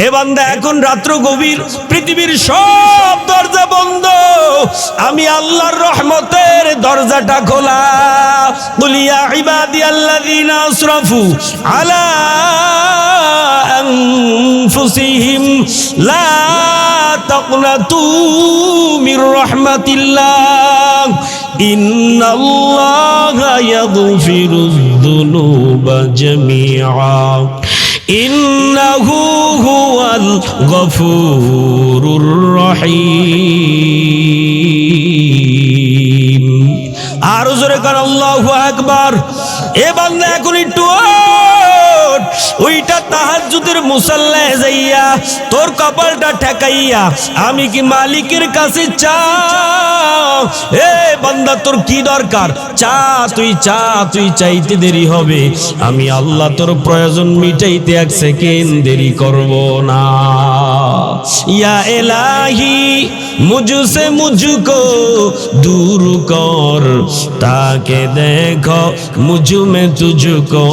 এ বান্দা এখন রাত্র গভীর, পৃথিবীর সব দরজা বন্ধ, আমি আল্লাহর রহমতের দরজাটা খোলা। কুল ইয়া ইবাদিয়াল্লাযীনা আসরাফু আলা আনফুসিহিম লা তাকনাতু মির রাহমাতিল্লাহ ইন্নাল্লাহা ইয়াগফিরুয যুনুবা জামিআ ইন্নাহু হুয়াল গফুরুর রহিম। আর জোরে কার আল্লাহু আকবার। এ বান্দা এখন একটু ওইটা তাহাজ্জুদের মুসাল্লায় যাইয়া তোর কপালটা ঠেকাইয়া আমি কি মালিকের কাছে চা। এ বান্দা তোর কি দরকার, চা, তুই চা, তুই চাইতে দেরি হবে, আমি আল্লাহ তোর প্রয়োজন মিটাইতে এক সেকেন্ড দেরি করব না। ইয়া ইলাহি মুঝসে মুঝকো दूर कर, ताके देखो मुझ में तुझको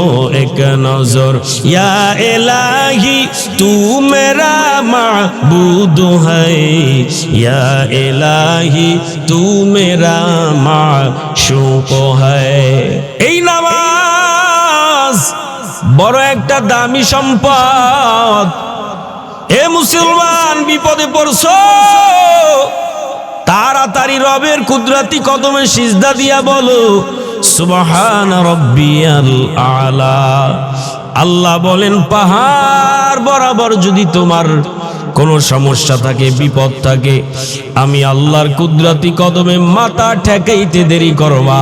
एक नजर। या इलाही तू मेरा माबूद है, या इलाही तू मेरा माशूक है। এই নামাজ বড় একটা দামি সম্পদ। এ মুসলমান, বিপদে পড়ছো, তাড়াতাড়ি রবের কুদরতি কদমে সিজদা দিয়া বলো সুবহান রাব্বিয়াল আলা। আল্লাহ বলেন, পাহাড় বরাবর যদি তোমার কোনো সমস্যা থাকে, বিপদ থাকে, আমি আল্লাহর কুদরতি কদমে মাথা ঠেকাইতে দেরি করবা,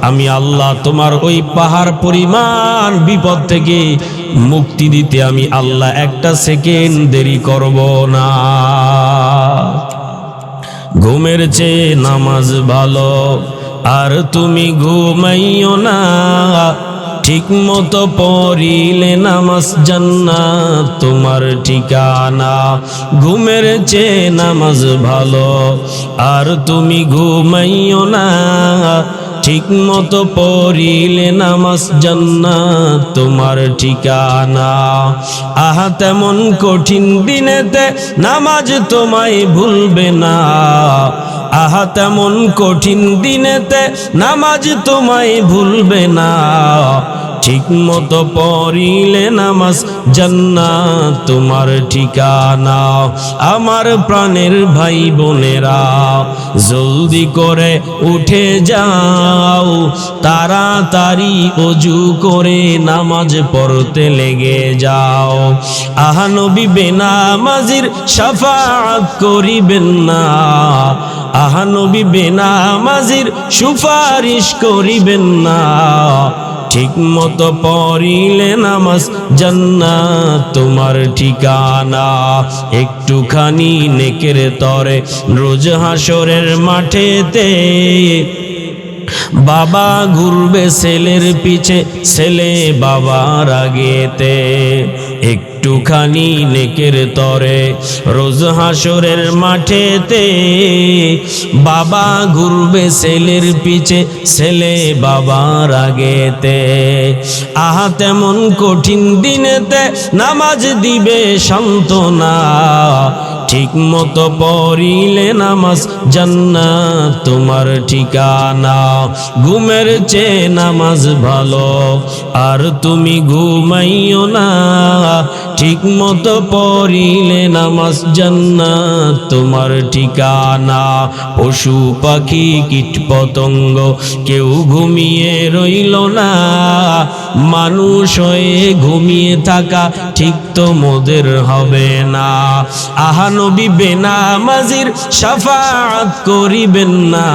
আমি আল্লাহ তোমার ওই পাহাড় পরিমাণ বিপদ থেকে মুক্তি দিতে আমি আল্লাহ একটা সেকেন্ড দেরি করব না। ঘুমের চেয়ে নামাজ ভালো, আর তুমি ঘুমাইও না, ঠিক মতো পড়িলে নামাজ জান্নাত তোমার ঠিকানা। ঘুমের চেয়ে নামাজ ভালো, আর তুমি ঘুমাইও না, ঠিক মতো পড়িলে নামাজ জান্নাত তোমার ঠিকানা। আহা তেমন কঠিন দিনেতে নামাজ তোমায় ভুলবে না, আহা তেমন কঠিন দিনেতে নামাজ তোমায় ভুলবে না, ঠিক মতো পড়িলে নামাজ জান্নাত তোমার ঠিকানা। আমার প্রাণের ভাই বোনেরা, জলদি করে উঠে যাও, তাড়াতাড়ি ওযু করে নামাজ পড়তে লেগে যাও। আহা নবী বেনামাজির শাফাআত করিবেন না, আহা নবী বেনামাজির সুপারিশ করিবেন না, ঠিক মতো পড়িলে নামাজ জান্নাত তোমার ঠিকানা। একটুখানি নেকের তরে রোজ হাসরের মাঠেতে, বাবা ঘুরবে ছেলের পিছে, ছেলে বাবার আগেতে। একটুখানি নেকের তরে রোজ হাসরের মাঠেতে, বাবা ঘুরবে ছেলের পিছে, ছেলে বাবার আগেতে। আহা তেমন কঠিন দিনেতে নামাজ দিবে সান্ত্বনা, ঠিক মতো পড়িলে নামাজ জান্নাত তোমার ঠিকানা। ঘুমের চেয়ে নামাজ ভালো, আর তুমি ঘুমাইও না, ঠিক মতো পড়িলে নামাজ জান্নাত তোমার ঠিকানা। পশু পাখি কীট পতঙ্গ কেউ ঘুমিয়ে রইল না, মানুষ হয়ে ঘুমিয়ে থাকা ঠিক তো মোদের হবে না। আহা নবী বেনামাজির শাফাআত করিবেন না,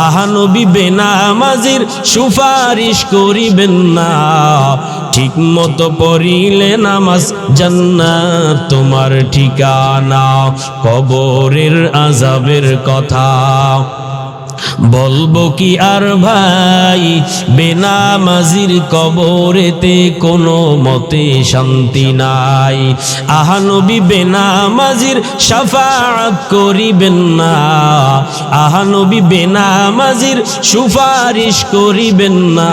আহা নবী বেনামাজির সুপারিশ করিবেন না, ঠিক মতো পড়িলে নামাজ জান্নাত তোমার ঠিকানা। কবরের আযাবের কথা বলবো কি আর ভাই, বেনামাজির কবরেতে কোনো মতে শান্তি নাই। আহা নবী বেনামাজির শাফাআত করিবেন না, আহা নবী বেনামাজির সুপারিশ করিবেন না,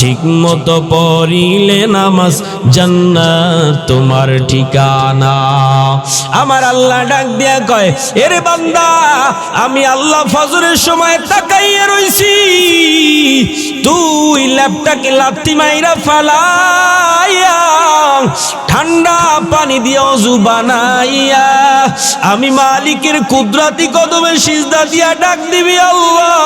ঠিক মতো পড়িলে নামাজ জান্নাত তোমার ঠিকানা। আমার আল্লাহ ডাক দিয়া কয়, এরে বান্দা, আমি আল্লাহ ফজরের সময় তাকাইয়া রইছি, তুই ল্যাপটাকে লাত্তি মাইরা ফালাইয়া ঠান্ডা পানি দিয়ে ওযু বানাইয়া আমি মালিকের কুদরতি কদমে সিজদা দিয়া ডাক দিবি আল্লাহ।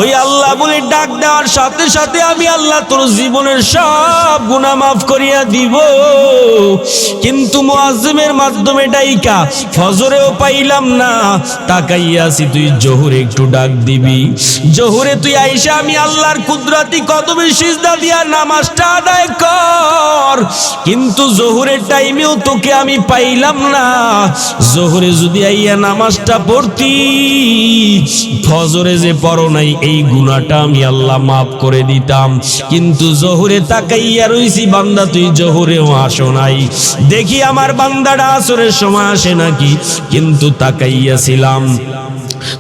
ওই আল্লাহ বলে ডাক দেওয়ার সাথে সাথে আমি আল্লাহ তোর জীবনের সব গুনাহ মাফ করিয়া দিব। কিন্তু মুয়াজ্জিমের মাধ্যমে ডাইকা ফজরেও পাইলাম না, তাকাইয়াছি তুই জোহরে একটু ডাক দিবি, জোহরে তুই আইসা আমি আল্লাহর কুদরতি কদমে সিজদা দিয়া নামাজটা আদায় কর। কিন্তু জোহরের টাইমেও তোকে আমি পাইলাম না, জোহরে যদি আইয়া নামাজটা পড়তি, ফজরে যে পড়ো নাই এই গুনাহটা আমি আল্লাহ মাফ করে দিতাম। কিন্তু জোহরে তাকাইয়া রইছি, বান্দা তুই জোহরেও আসো নাই, দেখি আমার বান্দাটা আসরের সময় আসে নাকি। কিন্তু তাকাইয়াছিলাম,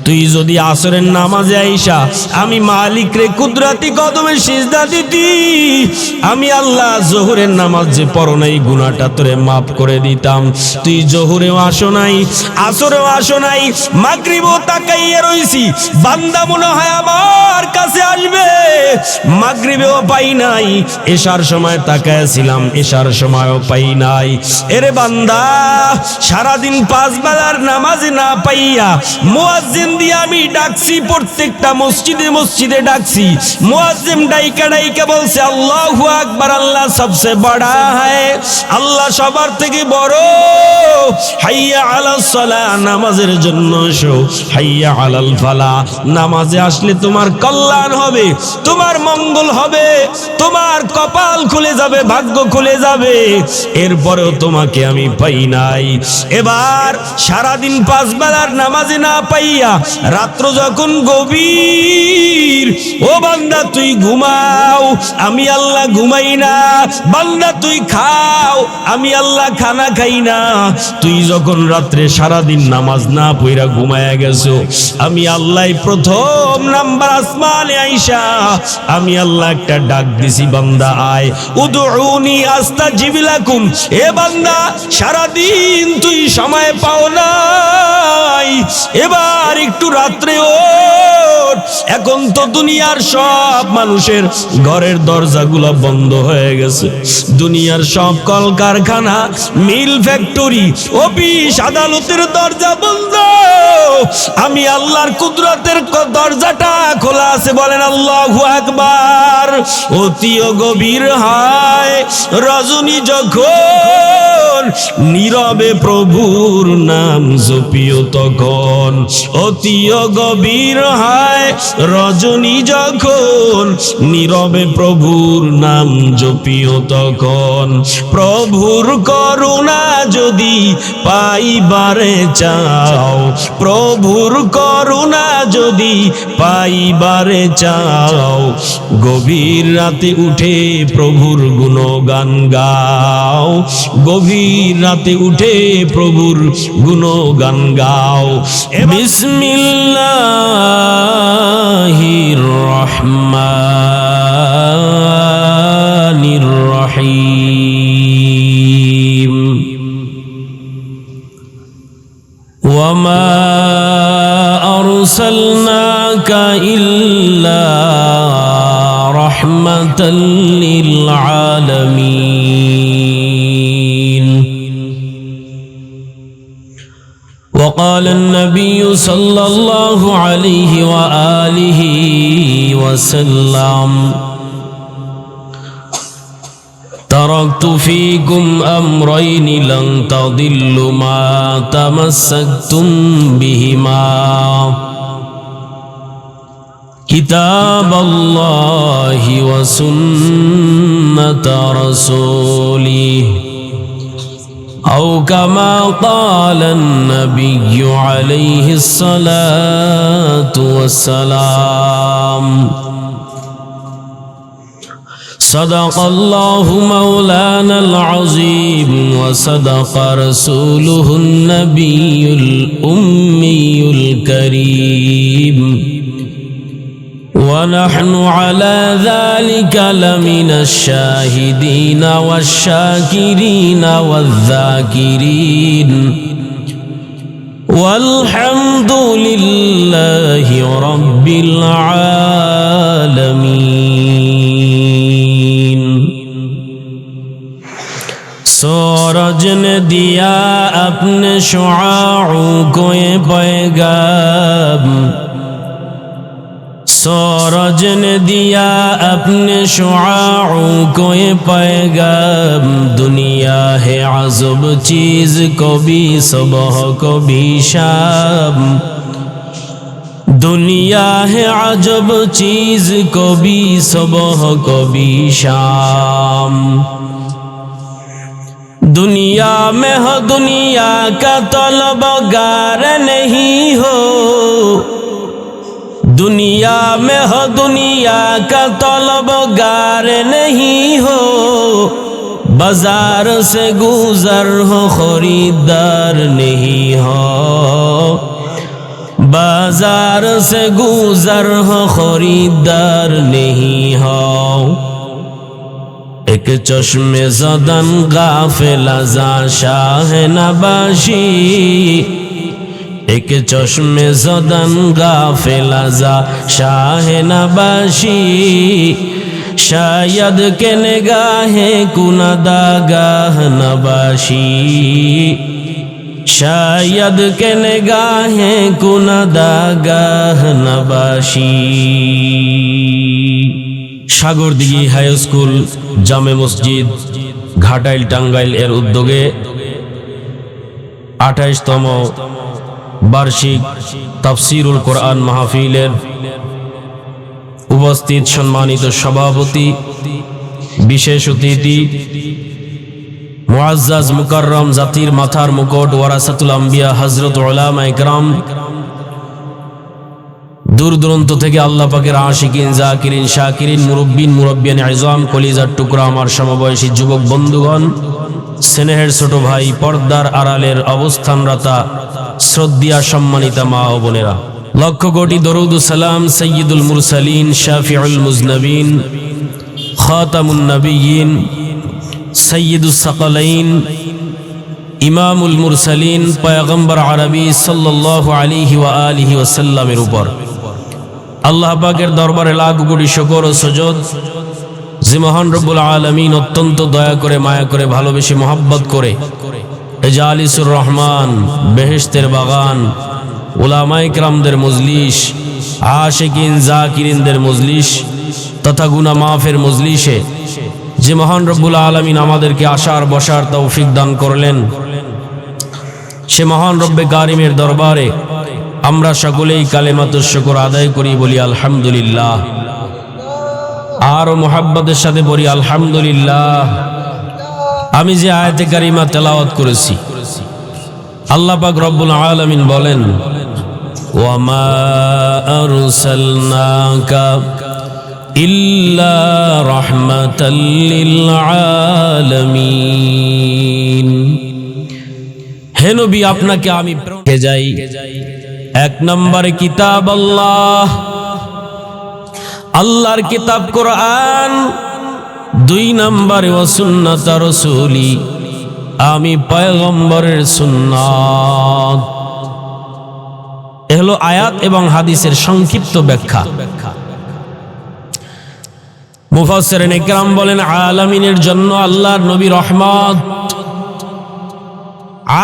তুই যদি আসরের নামাজে আইসা আমি মালিক রে কুদরতি কদমে সিজদা দিতি, আমি আল্লাহ জোহরের নামাজ যে পড়ো নাই গুনাহটা তোরে মাফ করে দিতাম। তুই জোহরেও আসো নাই, আসরেও আসো নাই, মাগরিবও তাকাইয়া রইছি, বান্দা মনে হয় আমার কাছে আসবে, মাগরিবেও পাই নাই, এশার সময় তাকাইছিলাম, এশার সময়ও পাই নাই। এরে বান্দা, সারাদিন 5 বেলার নামাজ না পাইয়া মুয়াজ্জিন দিয়ে আমি ডাকছি, প্রত্যেকটা মসজিদে মসজিদে ডাকছি, মুয়াজ্জিন ডাইকা ডাইকা বলছে আল্লাহু আকবার, আল্লাহ সবসে বড়া হয়, আল্লাহ সবার থেকে বড়। হাইয়া আলাস সালাহ, নামাজের জন্য এসো, হাইয়া আলাল ফালাহ, নামাজে আসলে তোমার কল্যাণ হবে, তোমার মঙ্গল হবে, তোমার কপাল খুলে যাবে, ভাগ্য খুলে যাবে। এরপরেও তোমাকে আমি পাই নাই। এবার সারাদিন 5 বেলার নামাজে না পাইয়া রাত্র যখন গভীর, ও বান্দা তুই ঘুমাও, আমি আল্লাহ ঘুমাই না, বান্দা তুই খাও, আমি আল্লাহ খানা খাই না। তুই যখন রাত্রে সারাদিন নামাজ না পইরা ঘুমায়া গেছো, আমি আল্লাহ প্রথম নাম্বার আসমানে আইসা আমি আল্লাহ একটা ডাক দিছি, বান্দা আয়, উদউনি আস্তাজিব লাকুম। এ বান্দা, সারাদিন তুই সময় পাও নাই, এবার একটু রাত্রে ওঠ। এখন তো দুনিয়ার সব মানুষের ঘরের দরজাগুলো বন্ধ হয়ে গেছে, দুনিয়ার সব কলকারখানা, মিল, ফ্যাক্টরি, অফিস, আদালতের দরজা বন্ধ, আমি আল্লাহর কুদরতের দরজাটা খোলা আছে। বলেন আল্লাহু আকবার। অতিও গভীর হয় রজনী যখন, নীরবে প্রভুর নাম জপিও তখন। অতিও গভীর হয় রজনী যখন, নীরবে প্রভুর নাম জপিও তখন। প্রভুর করুণা যদি পাইবারে চাও, প্রভুর করুণা যদি পাইবারে চাও, গভীর রাতে উঠে প্রভুর গুণগান গাও, গভীর রাতে উঠে প্রভুর গুণগান গাও। বিসমিল্লাহির রহমানির রহিম। ওয়ামা আরসালনাকা ইল্লা রাহমাতাল লিল আলামিন। وقال النبي صلى الله عليه وآله وسلم: تركت فيكم أمرين لن تضلوا ما تمسكتم بهما، كتاب الله وسنة رسوله، أو كما قال النبي عليه الصلاة والسلام. صدق الله مولانا العظيم، وصدق رسوله النبي الأمي الكريم، ونحن على ذلك لمن الشاهدين والشاكرين والذاكرين والحمد لله رب العالمين. सूरज ने दिया अपने शुआओं को ये पैगाम, सूरज ने दिया अपने शुआओं को ये पैगाम, दुनिया है अज़ब चीज़ को भी सुबह को भी शाम, दुनिया है अजब चीज़ को भी सुबह को भी शाम. दुनिया में हो दुनिया का तलबगार नहीं हो, दुनिया में हो दुनिया का तलबगार नहीं हो, बाजार से गुजर हो खरीदार नहीं हो, बाजार से गुजर हो खरीदार नहीं हो. एक चश्मे ज़दन गाफिल अज़ा शाह नबाशी, एक चश्मे ज़दन गाफिल अज़ा शाह नबाशी, शायद के निगाहे कुनदागाह नबाशी, शायद के निगाहे कुनदागाह नबाशी. সাগরদিঘি হাই স্কুল জামে মসজিদ ঘাটাইল টাঙ্গাইল এর উদ্যোগে 28তম বার্ষিক তাফসীরুল কোরআন মাহফিলের উপস্থিত সম্মানিত সভাপতি, বিশেষ অতিথি, মুআজ্জাজ মুকাররম জাতির মাথার মুকুট ওয়ারাসাতুল আম্বিয়া হযরত উলামা ইকরাম, দূর দূরান্ত থেকে আল্লাহ পাকের আশিকিন জাকিরিন শাকিরিন মুরব্বিন মুরব্বিয়ান ইজাম কলিজার টুকরা আমার সমবয়সী যুবক বন্ধুগণ, স্নেহের ছোট ভাই, পর্দার আড়ালের অবস্থানরতা শ্রদ্ধেয় সম্মানিতা মা ও বোনেরা, লক্ষ কোটি দরুদ ও সালাম সাইয়্যিদুল মুরসালিন শাফিউল মুজনবিন খাতামুন নবিয়্যিন সাইয়্যিদুস সাকালাইন ইমামুল মুরসালিন পয়গম্বর আরবি সাল্লাল্লাহু আলাইহি ওয়া আলিহি ওয়াসাল্লামের উপর আল্লাহ পাকের দরবারে লাখ কোটি শুকর ও সুজুদ যে মহান রব্বুল আলামিন অত্যন্ত দয়া করে মায়া করে ভালোবেসে মহব্বত করে এজালিসুর রহমান বেহেশতের বাগান উলামায়ে কেরামদের মজলিস আশিকিন জাকিরিনদের মজলিস তথা গুনাহ মাফের মজলিসে যে মহান রব্বুল আলামিন আমাদেরকে আসার বসার তৌফিক দান করলেন, সে মহান রব্বে কারিমের দরবারে আমরা সকলেই কালেমাতুশ শুকর আদায় করি, বলি আলহামদুলিল্লাহ। আর মুহাব্বতের সাথে বলি আলহামদুলিল্লাহ। আমি যে আয়াতে কারিমা তেলাওয়াত করেছি, আল্লাহ পাক রব্বুল আলামিন বলেন, ওয়ামা আরসালনাকা ইল্লা রাহমাতাল লিল আলামিন। হে নবী, আপনাকে আমি প্রেরণ যাই। এক নম্বরে কিতাব আল্লাহ, আল্লাহর কিতাব কোরআন। দুই নম্বরে ওয়া সুন্নাত রাসূলি, আমি পয়গম্বরের সুন্নাত। এ হলো আয়াত এবং হাদিসের সংক্ষিপ্ত ব্যাখ্যা। মুফাসসিরিন ইকরাম বলেন, আলামিনের জন্য আল্লাহর নবী রহমত।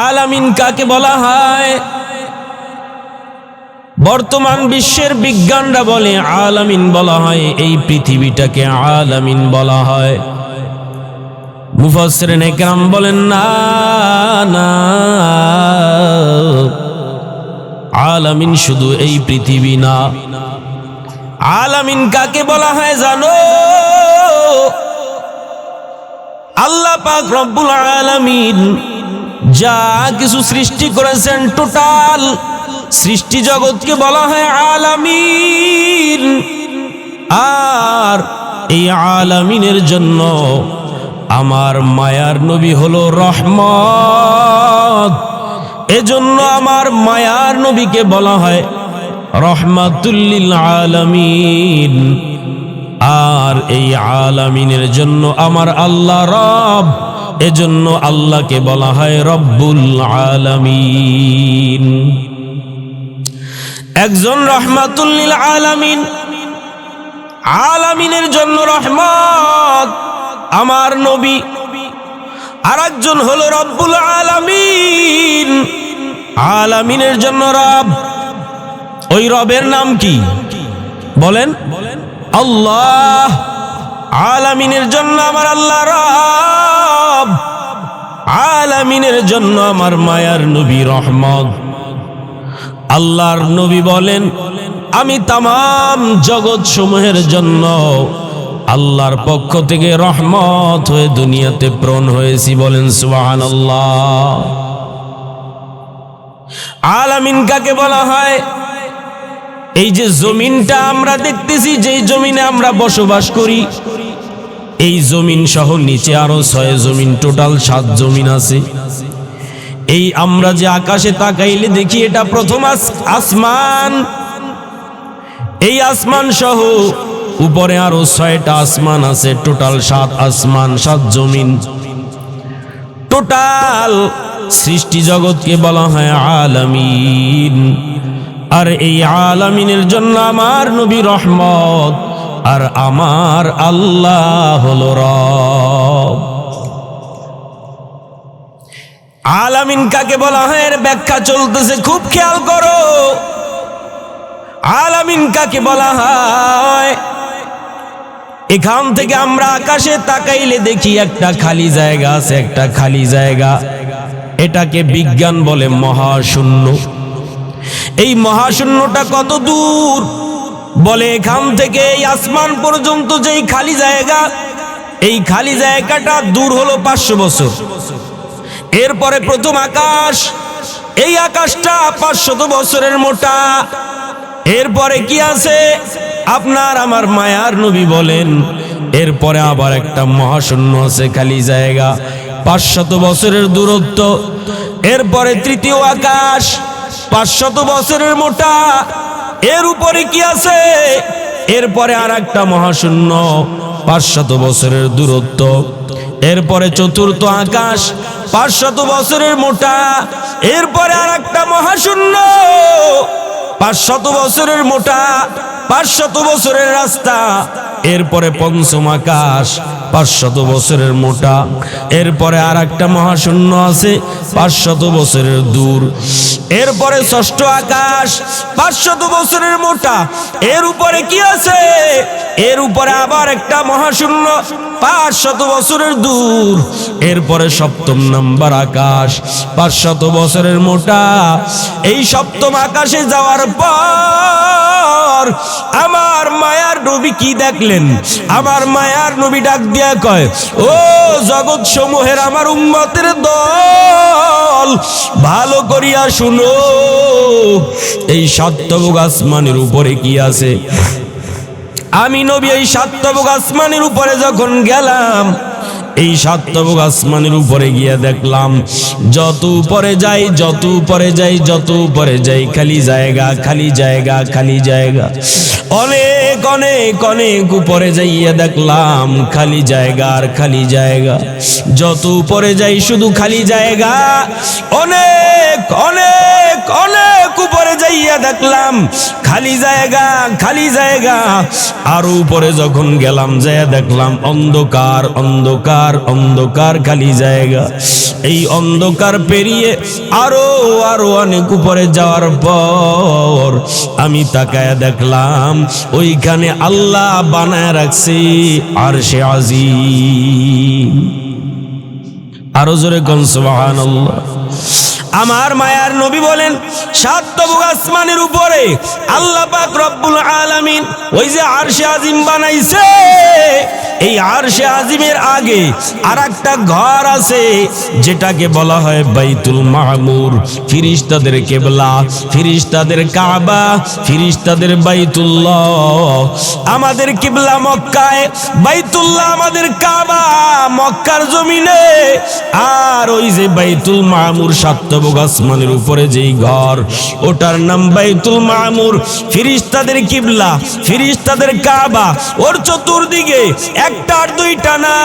আলামিন কাকে বলা হয়? বর্তমান বিশ্বের বিজ্ঞানরা বলে আলামিন বলা হয় এই পৃথিবীটাকে আলামিন বলা হয়। মুফাসসিরিন ইকরাম বলেন, না না, আলামিন শুধু এই পৃথিবী না। আলামিন কাকে বলা হয় জানো? আল্লাহ পাক রব্বুল আলামিন যা কিছু সৃষ্টি করেছেন, টোটাল সৃষ্টি জগৎকে বলা হয় আলামিন। আর এই আলামিনের জন্য আমার মায়ার নবী হলো রহমত। এজন্য আমার মায়ার নবীকে বলা হয় রহমাতুল লিল আলামিন। আর এই আলামিনের জন্য আমার আল্লাহ রব, এজন্য আল্লাহকে বলা হয় রব্বুল আলামিন। একজন রহমাতুল লিল আলামিন, আলামিনের জন্য রহমত আমার নবী। আর একজন হলো রব্বুল আলামিন, আলামিনের জন্য রব। ওই রবের নাম কি বলেন? আল্লাহ। আলামিনের জন্য আমার আল্লাহ রব, আলামিনের জন্য আমার মায়ার নবী রহমত। আল্লাহর নবী বলেন, আমি তামাম জগৎ সমূহের জন্য আল্লাহর পক্ষ থেকে রহমত হয়ে দুনিয়াতে প্রেরণ হয়েছি। বলেন সুবহানাল্লাহ। আলামিন কাকে বলা হয়? এই যে জমিনটা আমরা দেখতেছি, যেই জমিনে আমরা বসবাস করি, এই জমিন সহ নিচে আরো 6 জমিন, টোটাল 7 জমিন আছে। এই আমরা যে আকাশে তাকাইলে দেখি এটা প্রথম আসমান। এই আসমান সহ উপরে আরো 6টা আসমান আছে, টোটাল 7 আসমান 7 জমিন। টোটাল সৃষ্টি জগৎকে বলা হয় আলামিন। আর এই আলামিনের জন্য আমার নবী রহমত, আর আমার আল্লাহ হলো রব। আলামিন কাকে বলা হয় এর ব্যাখ্যা চলতেছে, খুব খেয়াল করো। আলামিন কাকে বলা হয়? এখান থেকে আমরা আকাশে তাকাইলে দেখি একটা খালি জায়গা আছে, একটা খালি জায়গা। এটাকে বিজ্ঞান বলে মহাশূন্য। এই মহাশূন্যটা কত দূর? বলে এখান থেকে এই আসমান পর্যন্ত যেই খালি জায়গা, এই খালি জায়গাটা দূর হলো 500 বছর। এরপরে প্রথম আকাশ, এই আকাশটা 500 বছরের মোটা। এরপরে কি আছে? আপনার আমার মায়ার নবী বলেন, এরপরে আবার একটা মহাশূন্য আছে, খালি জায়গা 500 বছরের দূরত্ব। এরপরে তৃতীয় আকাশ 500 বছরের মোটা। এর উপরে কি আছে? এরপরে আর একটা মহাশূন্য 500 বছরের দূরত্ব। এরপরে চতুর্থ আকাশ 500 বছরের মোটা। এরপরে আর একটা মহাশূন্য 500 বছরের মোটা, 500 বছরের রাস্তা। এরপরে পঞ্চম আকাশ 500 বছরের মোটা। এরপরে আর একটা মহাশূন্য আছে 500 বছরের দূর। এরপরে ষষ্ঠ আকাশ 500 বছরের মোটা। এর উপরে কি আছে? এর উপরে আবার একটা মহাশূন্য 500 বছরের দূর। এরপরে সপ্তম নাম্বার আকাশ 500 বছরের মোটা। এই সপ্তম আকাশে যাওয়ার পর আমার মায়ার নবী কি দেখলেন? আমার মায়ার নবী ডাক দিয়া কয়, ও জগৎ সমূহের আমার উম্মতের দল, ভালো করিয়া শুনো। এই সাতবুক আসমানের উপরে কি আছে? আমি নবী এই সাতবুক আসমানের উপরে যখন গেলাম, এই সাতবুক আসমানের উপরে গিয়ে দেখলাম, যত উপরে যাই, যত উপরে যাই, যত উপরে যাই, খালি জায়গা, খালি জায়গা, খালি জায়গা। অনেক অনেক অনেক উপরে যাইয়া দেখলাম খালি জায়গা আর খালি জায়গা। যত উপরে যাই শুধু খালি জায়গা। অনেক অনেক অনেক উপরে যাইয়া দেখলাম খালি জায়গা, খালি জায়গা। আরো উপরে যখন গেলাম, যাইয়া দেখলাম অন্ধকার, অন্ধকার, অন্ধকার, খালি জায়গা। এই অন্ধকার পেরিয়ে আরো আরো অনেক উপরে যাওয়ার পর আমি তাকায়া দেখলাম ওইখানে আল্লাহ বানায় রাখছে আরশে আজিম। আরো জোরে কোন সুবহানাল্লাহ। আমার মায়ার নবী বলেন, সাতবুক আসমানের উপরে আল্লাহ পাক রব্বুল আলামিন ওই যে আরশে আজিম বানাইছে, এই আরশে আজিমের আগে আরেকটা ঘর আছে যেটাকে বলা হয় বাইতুল মামুর। ফিরিস্তাদের কিবলা, ফিরিস্তাদের কাবা, ফিরিস্তাদের বাইতুল্লাহ। আমাদের কিবলা মক্কায়, বাইতুল্লাহ আমাদের কাবা মক্কার জমিনে। আর ওই যে বাইতুল মামুর সাতবক আসমানের উপরে যেই ঘর, ওটার নাম বাইতুল মামুর। ফেরেশতাদের কিবলা, ফেরেশতাদের কাবা। ওর চতুর্দিকে একটার দুইটা না,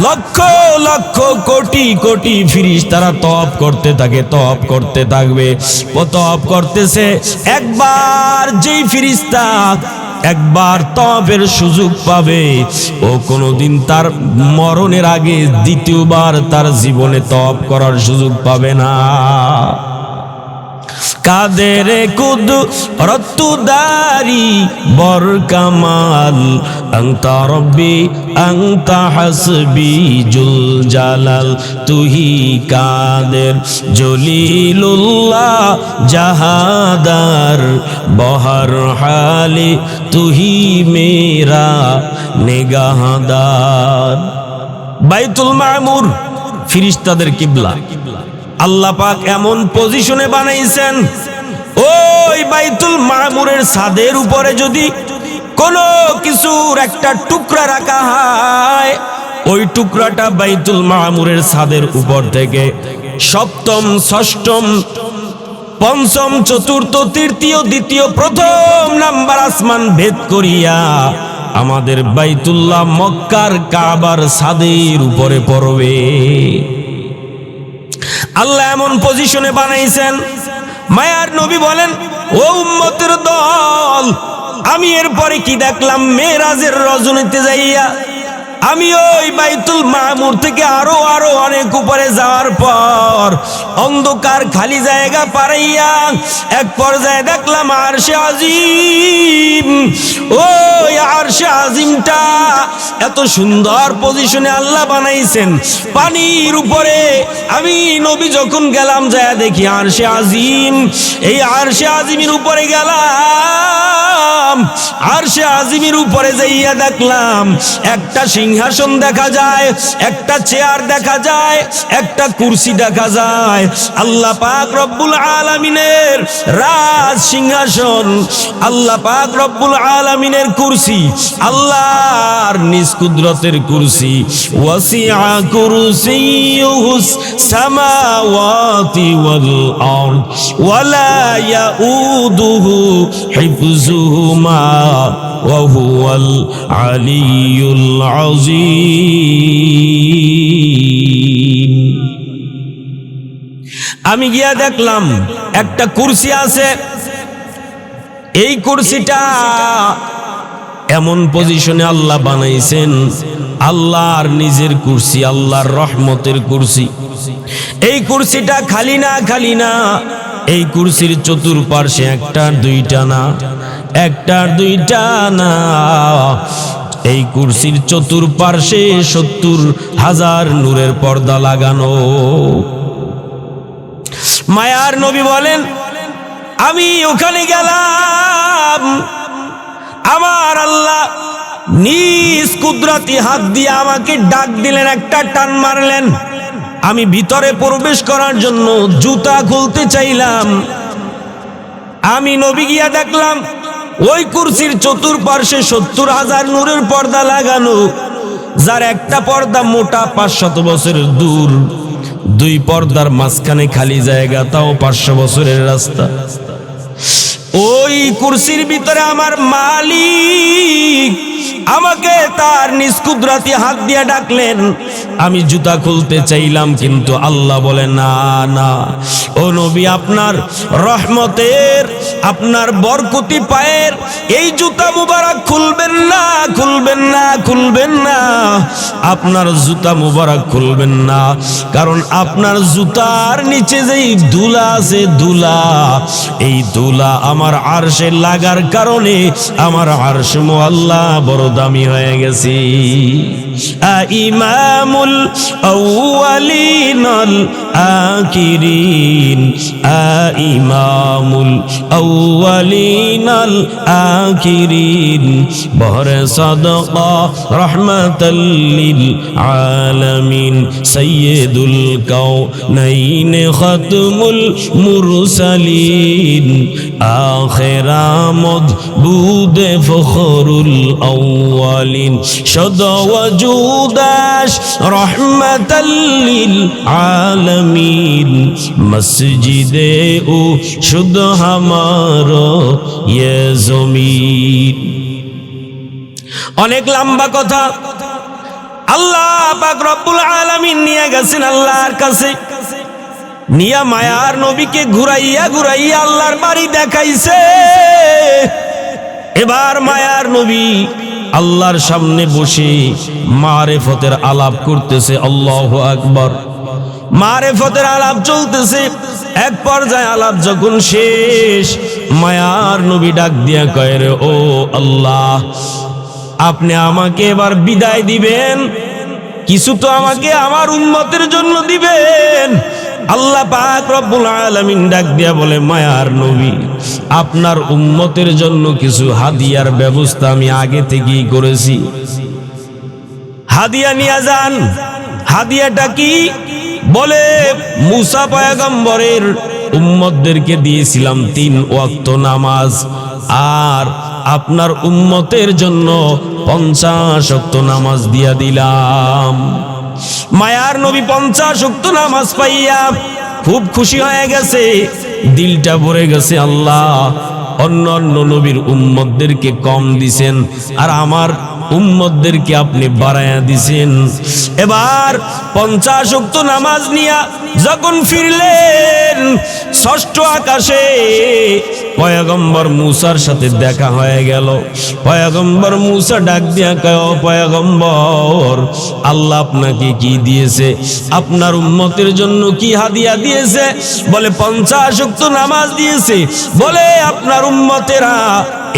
লক্ষ লক্ষ কোটি কোটি ফেরেশতারা তওয়াফ করতে থাকে, তওয়াফ করতে থাকবে। ও তওয়াফ করতেছে। একবার যেই ফেরেশতা একবার তওয়াফের সুযোগ পাবে, ও কোনোদিন তার মরণের আগে দ্বিতীয়বার তার জীবনে তওয়াফ করার সুযোগ পাবে না। কাদের কুদরতুদারি বর কামাল, আনতা রব্বি আনতা হাসবি জুল জালাল, তুহি কাদের জলিলুল্লাহ জাহাদার, বহর হালে তুহি মেরা নিগাহদার। বাইতুল মামুর ফেরেশতাদের কিবলা। আল্লাহ পাক এমন পজিশনে বানাইছেন, ওই বাইতুল মামুরের ছাদের উপরে যদি কোনো কিছুর একটা টুকরা রাখা হয়, ওই টুকরাটা বাইতুল মামুরের ছাদের উপর থেকে সপ্তম, ষষ্ঠম, পঞ্চম, চতুর্থ, তৃতীয়, দ্বিতীয়, প্রথম নাম্বার আসমান ভেদ করিয়া আমাদের বাইতুল্লাহ মক্কার কাবার ছাদের উপরে পড়বে। আল্লাহ এমন পজিশনে বানাইছেন। মায়ার নবী বলেন, ও উম্মতের দল, আমি এরপরে কি দেখলাম, মেরাজের রজনীতে যাইয়া আমি ওই বাইতুল মামুর থেকে আরো আরো অনেক উপরে যাওয়ার পর অন্ধকার খালি জায়গা পারাইয়া এক পর্যায়ে দেখলাম আরশে আজিম। ওই আরশে আজিমটা এত সুন্দর পজিশনে আল্লাহ বানাইছেন, পানির উপরে। আমি নবী যখন গেলাম যায় দেখি আরশে আজিম। এই আরশে আজিমের উপরে গেলাম, আরশে আজিমের উপরে যাইয়া দেখলাম একটা সিংহাসন দেখা যায়, একটা চেয়ার দেখা যায়, একটা কুরসি দেখা যায়। আল্লাহ পাক রব্বুল আলামিনের রাজ সিংহাসন, আল্লাহ পাক রব্বুল আলামিনের কুরসি, আল্লাহর নিজ কুদরতের কুরসি। ওয়াসিআ কুরসিয়ুহুস সামাওয়াতি ওয়াল আরদ ওয়ালা ইয়াউদুহু হিফযুহুমা ওয়া হুয়াল আলিয়্যুল আযীম। আমি গিয়া দেখলাম একটা কুরসি আছে। এই কুরসিটা এমন পজিশনে আল্লাহ বানাইছেন, আল্লাহর নিজের কুরসি, আল্লাহর রহমতের কুরসি। এই কুরসিটা খালি না, খালি না। এই কুরসির চতুর্পার্শ্বে একটা দুইটা না, একটা দুইটা না, এই কুরসির চতুর্পার্শ্বে ৭০,০০০ নূরের পর্দা লাগানো। মায়ার নবী বলেন, আমি ওখানে গেলাম, আমার আল্লাহ নিজ কুদরতি হাত দিয়ে আমাকে ডাক দিলেন, একটা টান মারলেন। আমি ভিতরে প্রবেশ করার জন্য জুতা খুলতে চাইলাম। আমি নবী গিয়া দেখলাম ওই কুরসির চতুর্পার্শ্বে ৭০,০০০ নূরের পর্দা লাগানো, যার একটা পর্দা মোটা ৫০০ বছরের দূর, দুই পর্দার মাঝখানে খালি জায়গা, তাও ৫০০ বছরের রাস্তা। ওই কুরসির ভিতরে আমার মালিক আমাকে তার নিজ কুদরতি হাত দিয়ে ডাকলেন। আমি জুতা খুলতে চাইলাম, কিন্তু আল্লাহ বলে না না, ও নবী, আপনার রহমতের, আপনার বরকতি পায়ের এই জুতা মুবারক খুলবেন না, খুলবেন না, খুলবেন না। আপনার জুতা মুবারক খুলবেন না, কারণ আপনার জুতার নিচে যেই ধুলা আছে, ধুলা, এই ধুলা আমার আরশে লাগার কারণে আমার আরশ মুআল্লা বড় দামি হয়ে গেছে। ইমামুল আউয়ালিন আল আখিরিন, ইমামুল আউয়ালিন আল আখিরিন, বহরে সাদকা রাহমাতাল লিল আলামিন, সাইয়্যিদুল কাউনাইন খাতমুল মুরসালিন, আখিরামদ বুদে ফখরুল আউয়ালিন, সদওয়াজ জুদাস রহমাতাল্লিল আলামিন মসজিদে ও শুদ্ধ হামারো ইয়ে জমিন। অনেক লম্বা কথা। আল্লাহ পাক রব্বুল আলামিন নিয়ে গেছেন আল্লাহর কাছে, নিয়া মায়ার নবীকে ঘুরাইয়া ঘুরাইয়া আল্লাহর বাড়ি দেখাইছে। এবার মায়ার নবী আল্লাহর সামনে বসে মারেফতের আলাপ করতেছে। আল্লাহু আকবার। মারেফতের আলাপ চলতেছে। এক পর্যায়ে আলাপ যখন শেষ, মায়ার নবী ডাক দিয়া কয়, রে ও আল্লাহ, আপনি আমাকে এবার বিদায় দিবেন, কিছু তো আমাকে আমার উম্মতের জন্য দিবেন। আল্লাহ পাক রব্বুল আলামিন ডাক দিয়া বলে, মায়ার নবী, আপনার উম্মতের জন্য কিছু হাদিয়ার ব্যবস্থা আমি আগে থেকেই করেছি। হাদিয়া নিয়ে যান। হাদিয়াটা কি? বলে, মুসা পয়গম্বরের উম্মতদেরকে দিয়েছিলাম 3 ওয়াক্ত নামাজ, আর আপনার উম্মতের জন্য 50 ওয়াক্ত নামাজ দিয়া দিলাম। মায়ার নবী 50 ওয়াক্ত নামাজ পাইয়া খুব খুশি হয়ে গেছে, দিলটা ভরে গেছে। আল্লাহ অন্য অন্য নবীর উম্মতদেরকে কম দিছেন, আর আমার উম্মতদেরকে আপনি বাড়ায়া দিছেন। এবার 50 ওয়াক্ত নামাজ নিয়া যখন ফিরলেন, ষষ্ঠ আকাশে পয়গম্বর মুসার সাথে দেখা হয়ে গেল। পয়গম্বর মুসা ডাক দিয়া কয়, ও পয়গম্বর, আল্লাহ আপনাকে কি দিয়েছে? আপনার উম্মতের জন্য কি হাদিয়া দিয়েছে? বলে, 50 ওয়াক্ত নামাজ দিয়েছে। বলে, আপনার উম্মতেরা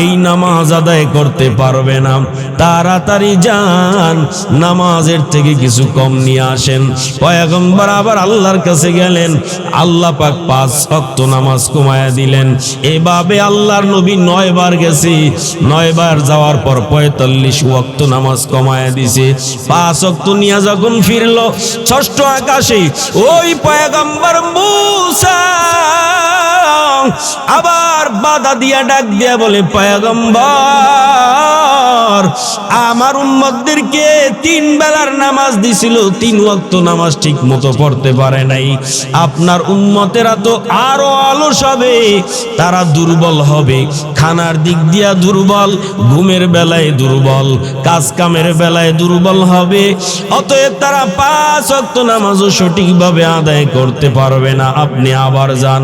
এই নামাজ আদায় করতে পারবে না, তাড়াতাড়ি যান, নামাজের থেকে কিছু কম নিয়ে আসেন। পয়গম্বর আবার আল্লাহর কাছে গেলেন, আল্লাহ পাক 5 ওয়াক্ত নামাজ কমায়া দিলেন। এভাবে আল্লাহর নবী 9 বার গেছে। 9 বার যাওয়ার পর 45 ওয়াক্ত নামাজ কমায়া দিছে। 5 ওয়াক্ত নিয়ে যখন ফিরল ষষ্ঠ আকাশে, ওই পয়গম্বর মুসা আবার বাধা দিয়া ডাক দিয়া বলে, পয়গম্বর, আমার উম্মতদেরকে 3 বেলার নামাজ দিছিল, 3 ওয়াক্ত নামাজ ঠিক মতো পড়তে পারে নাই। আপনার উম্মতেরা তো আরো অলস হবে, তারা দুর্বল হবে, খানার দিক দিয়া দুর্বল, ঘুমের বেলায় দুর্বল, কাজ কামের বেলায় দুর্বল হবে। অতএব তারা 5 ওয়াক্ত নামাজও সঠিকভাবে আদায় করতে পারবে না। আপনি আবার যান।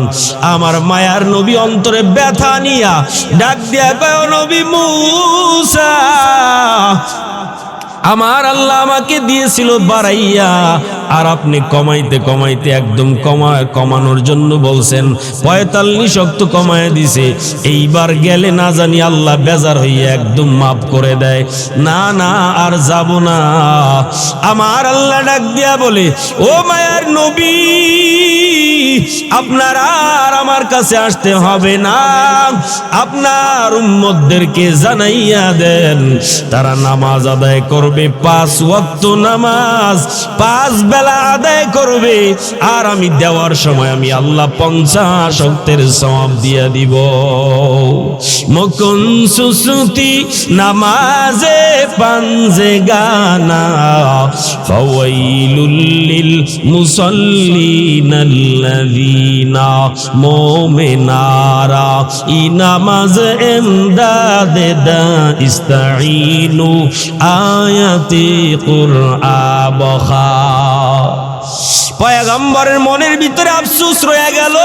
আমার মায়ার নবী অন্তরে ব্যথা নিয়া ডাক দিয়া কয়, নবী মুসা, আমার আল্লাহ আমাকে দিয়েছিল বাড়াইয়া, আর আপনি কমাইতে কমাইতে একদম কমানোর জন্য বলছেন। 45 ওয়াক্ত কমায় দিছে। এইবার গেলে না জানি আল্লাহ বেজার হইয়া একদম মাফ করে দেয়। না না, আর যাব না। আমার আল্লাহ ডাক দিয়া বলে, ও মায়ার নবী, আপনার আর আমার কাছে আসতে হবে না, আপনার উম্মতদেরকে জানাইয়া দেন, তারা নামাজ আদায় করবে, 5 ওয়াক্ত নামাজ 5 বেলা আদায় করবে, আর আমি দেওয়ার সময় আমি আল্লাহ 50 ওয়াক্তের সওয়াব দিয়া দিব। মকুন সুসুতি নামাজে পাঞ্জে গানা, ফাওয়াইলুল লিল মুসাল্লিনাল্লাযীনা মুমিনারা ই নামাজ এমদাদে দা ইস্তাঈনু আয়াতি কুরআন বখা। পয়গম্বরের মনের ভিতরে আফসোস রয়ে গেল,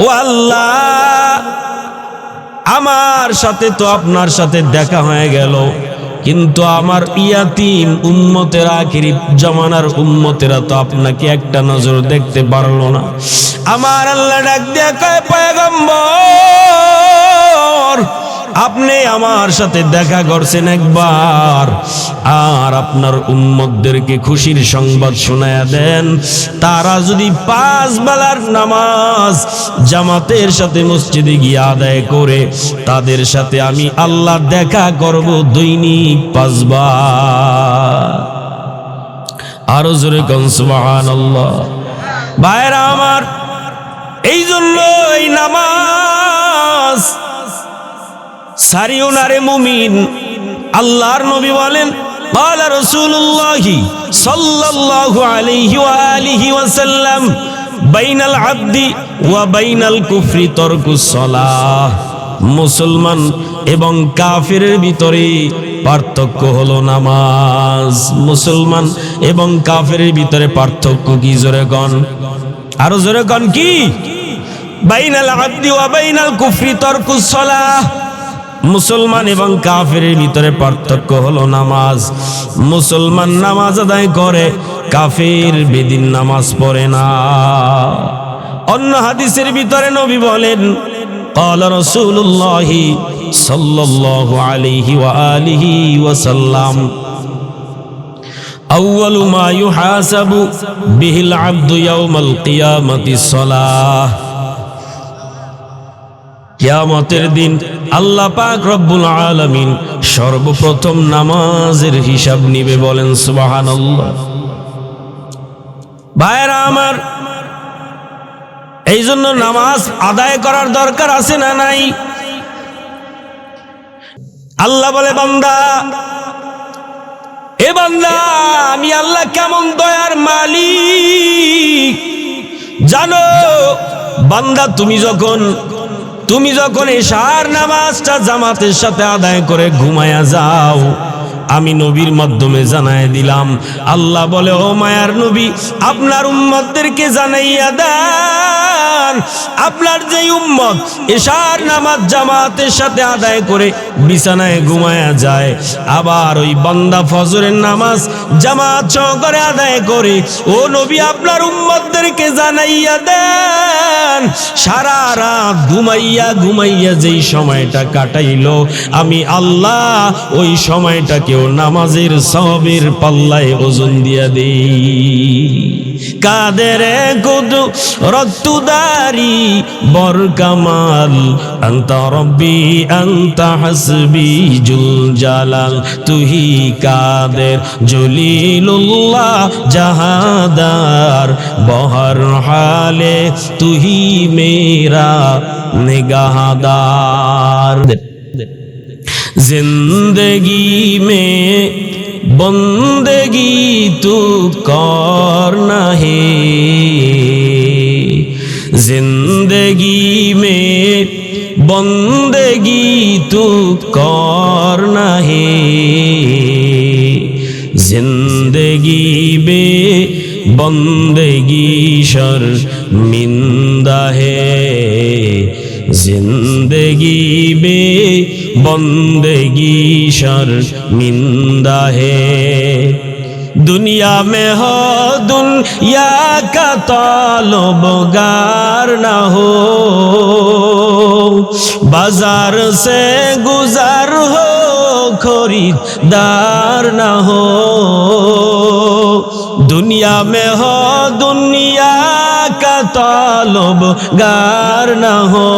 ও আল্লাহ, আমার সাথে তো আপনার সাথে দেখা হয়ে গেল, কিন্তু আমার ইয়াতিম উম্মতেরা, আখিরি জামানার উম্মতেরা তো আপনাকে একটা নজর দেখতে পারলো না। আমার আল্লাহ ডাক দিয়ে কয়, পয়গম্বর, আপনি আমার সাথে দেখা করছেন একবার, আর আপনার উম্মতদেরকে খুশির সংবাদ শোনায়া দেন, তারা যদি 5 বেলার নামাজ জামাতের সাথে মসজিদে গিয়ে আদায় করে, তাদের সাথে আমি আল্লাহ দেখা করব দৈনিক 5 বার। আরো জোরে কোন সুবহানাল্লাহ। ভাইরা আমার, এই জন্য এই নামাজ সারিও না রে মুমিন, আল্লাহর নবী বলেন قال رسول الله صلى الله عليه وآله وسلم بين العبد وبين الكفر ترك الصلاة মুসলমান এবং কাফিরের ভিতরে পার্থক্য হলো নামাজ। মুসলমান এবং কাফিরের ভিতরে পার্থক্য কি? জোরে কোন, আরো জোরে কোন কি? বাইনাল আবদি ওয়া বাইনাল কুফরি তারকুস সালাহ। মুসলমান এবং কাফিরের ভিতরে পার্থক্য হলো নামাজ। মুসলমান নামাজ আদায় করে, কাফির বেদিন নামাজ পড়ে না। অন্য হাদিসের ভিতরে নবী বলেন قال رسول الله صلى الله عليه وآله وسلم أول ما يحاسب به العبد يوم القيامة الصلاة। কিয়ামতের দিন আল্লাহ পাক রব্বুল আলামিন সর্বপ্রথম নামাজের হিসাব নিবে। বলেন সুবহানাল্লাহ। ভাইরা আমার, এই জন্য নামাজ আদায় করার দরকার আছে না নাই? আল্লাহ বলে বান্দা, এ বান্দা, আমি আল্লাহ কেমন দয়ার মালিক জানো? বান্দা, তুমি যখন এশার নামাজটা জামাতের সাথে আদায় করে ঘুমায়া যাও, আমি নবীর মাধ্যমে জানাই দিলাম। আল্লাহ বলে, ও মায়ার নবী, আপনার উম্মতদেরকে জানাইয়া দেন, আপনার যে উম্মত এশার নামাজ জামাতের সাথে আদায় করে বিছানায় ঘুমায়া যায়, আবার ওই বান্দা ফজরের নামাজ জামাত সহকারে আদায় করে, ও নবী আপনার উম্মতদেরকে জানাইয়া দেন, সারা রাত ঘুমাইয়া যেই সময়টা কাটাইলো, আমি আল্লাহ ওই সময়টাকেও নামাজের সওয়াবের পাল্লায় ওজন দিয়া দেই। কাদের কুদু রত্তুদারি বর কামাল, আনতা রব্বি আনতা হাসবি জুল জালাল, তুহি কাদের জলিলুল্লাহ জাহাদার, বহর হালে তুহি মেরা निगाहदार। जिंदगी में बंदगी तू करना है, जिंदगी में बंदगी तू करना है, जिंदगी में बंदगी शर्मिंदा है, जिंदगी में बंदगी शर्मिंदा है। दुनिया में हो दुनिया का ताल्लुबगार न हो, बाजार से गुजर हो खरीदार न हो। दुनिया में हो दुनिया का ताल्लुबगार न हो,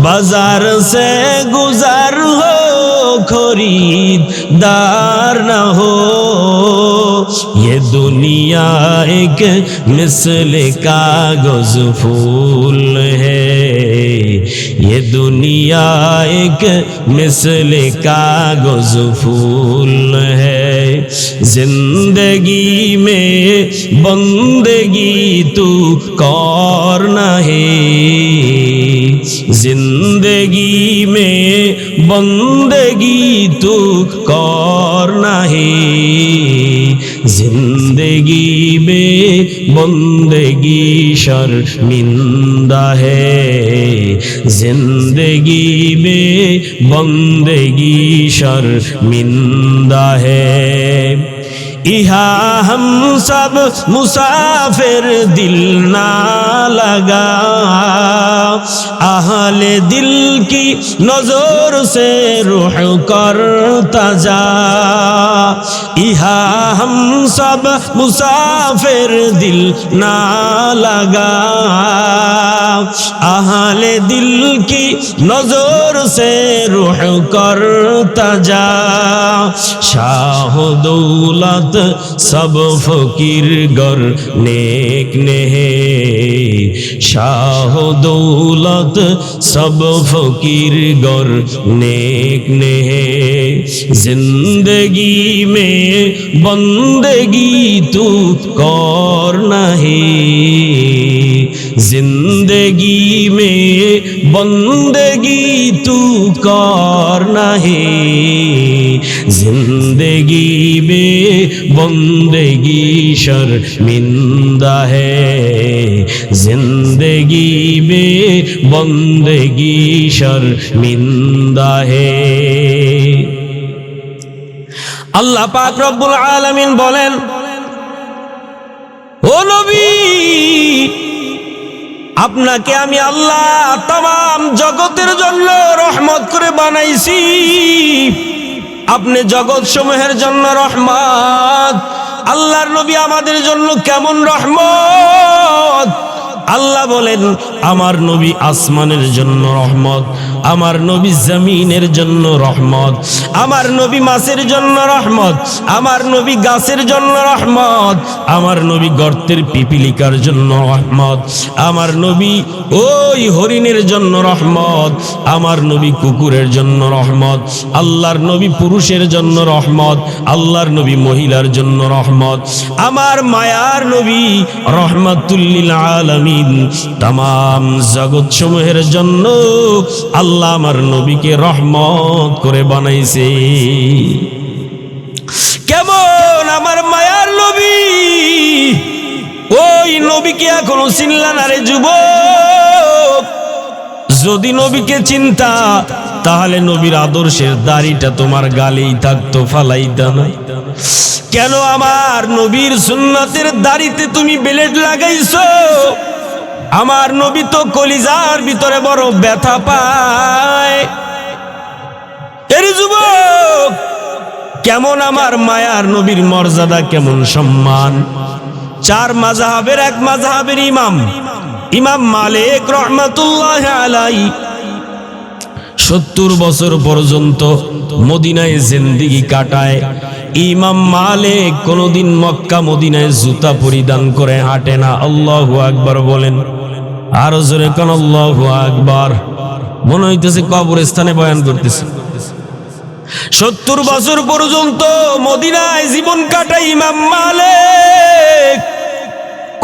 बाजार से गुजर हो खरीदार न हो। ये दुनिया एक मिसल कागज फूल है, ये दुनिया एक मिसल कागज फूल है, जिंदगी में बंदगी तू करना है, जिंदगी में बंदगी तू करना है, जिंदगी में बंदगी शर्मिंदा है, जिंदगी में बंदगी शर्मिंदा है। इहा हम सब मुसाफिर दिल ना लगा, आहले दिल की नजर से रूह करता जा। इहा हम सब मुसाफिर दिल ना लगा, आहले दिल की नजर से रूह करता जा। शाह दौलत सब फकीर गर नेक नेहे शाह दौलत सब फकीर गर नेक नेहे जिंदगी में बंदगी तू कर नहीं जिंदगी में बंदगी तू कर नहीं जिंदगी में बंदगी शर्मिंदा है जिंदगी में बंदगी शर्मिंदा है। আল্লাহ পাক রব্বুল আলামিন বলেন, ও নবী আপনাকে আমি আল্লাহ तमाम জগতের জন্য রহমত করে বানাইছি। আপনি জগৎ সমূহের জন্য রহমত। আল্লাহর নবী আমাদের জন্য কেমন রহমত? আল্লাহ বলেন আমার নবী আসমানের জন্য রহমত, আমার নবী জমিনের জন্য রহমত, আমার নবী মাছের জন্য রহমত, আমার নবী গাছের জন্য রহমত, আমার নবী গর্তের পিপিলিকার জন্য রহমত, আমার নবী ওই হরিণের জন্য রহমত, আমার নবী কুকুরের জন্য রহমত, আল্লাহর নবী পুরুষের জন্য রহমত, আল্লাহর নবী মহিলার জন্য রহমত, আমার মায়ার নবী রহমাতুল লিল আলামিন तमाम जगत সমূহের জন্য আল্লাহ আমার নবীকে রহমত করে বানাইছে। কেমন আমার মায়ার নবী, ওই নবীকে এখনো চিনলা না রে যুবক? যদি নবীকে চিনতা তাহলে নবীর আদর্শের দাড়িটা তোমার গালেই থাকতো, ফালাইতা না। কেন আমার নবীর সুন্নতের দাড়িতে তুমি বেলেট লাগাইছো? আমার নবী তো কলিজার ভিতরে বড় ব্যথা পায়। এর যুবক কেমন আমার মায়ার নবীর মর্যাদা, কেমন সম্মান। চার মাযহাবের এক মাযহাবের ইমাম মালিক রাহমাতুল্লাহ আলাইহি 70 বছর পর্যন্ত মদিনায় জিন্দেগি কাটায়। ইমাম মালিক কোনদিন মক্কা মদিনায় জুতা পরিধান করে হাঁটে না। আল্লাহু আকবার বলেন, আরো জোরে কোন আল্লাহু আকবার। মনে হইতেছে কবরস্থানে বয়ান করতেছে। 70 বছর পর্যন্ত মদিনায় জীবন কাটায় ইমাম মালিক,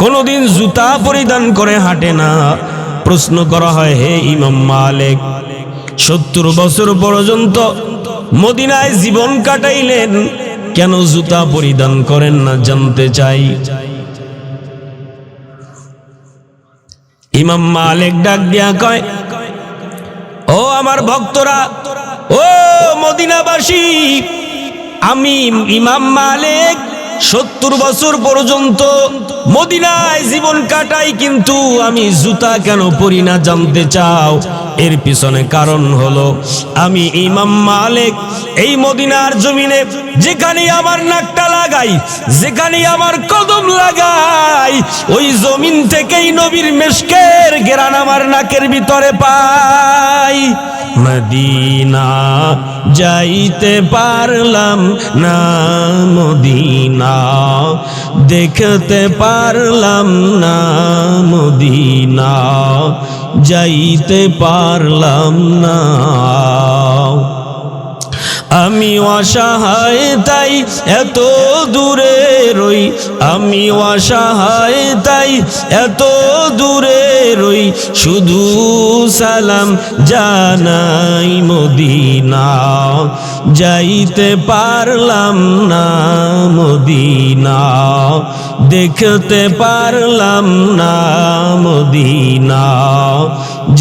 কোনদিন জুতা পরিধান করে হাঁটে না। প্রশ্ন করা হয়, হে ইমাম মালিক 70 বছর পর্যন্ত মদিনায় জীবন কাটাইলেন, কেন জুতা পরিধান করেন না? জানতে চাই। ইমাম মালিক ডাক দিয়া কয়, ও আমার ভক্তরা, ও মদিনাবাসী, আমি ইমাম মালিক 70 বছর পর্যন্ত মদিনায় জীবন কাটাই, কিন্তু আমি জুতা কেন পরি না? জানতে চাও? এর পিছনে কারণ হলো আমি ইমাম মালিক এই মদিনার জমিনে যেখানে আমার নাকটা লাগাই, যেখানে আমার কদম লাগাই, ওই জমিন থেকেই নবীর মেশকের ঘেরান আমার নাকের ভিতরে পাই। মদিনা যাইতে পারলাম না, মদিনা দেখতে পারলাম না, মদিনা যাইতে পারলাম না। আমি অসহায় তাই এত দূরে রই, আমি অসহায় তাই এত দূরে রই, শুধু সালাম জানাই মদিনা যাইতে পারলাম না, মদিনা দেখতে পারলাম না, মদিনা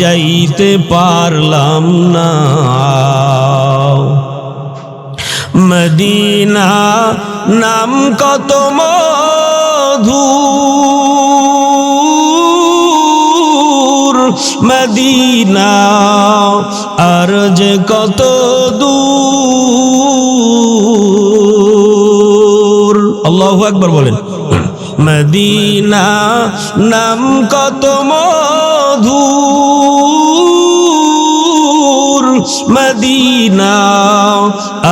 যাইতে পারলাম না। মদিনা নাম কত মধুর, মদিনা আর যে কত দূর। আল্লাহু আকবার বলেন। মদিনা নাম কত মধুর, দূর মদিনা,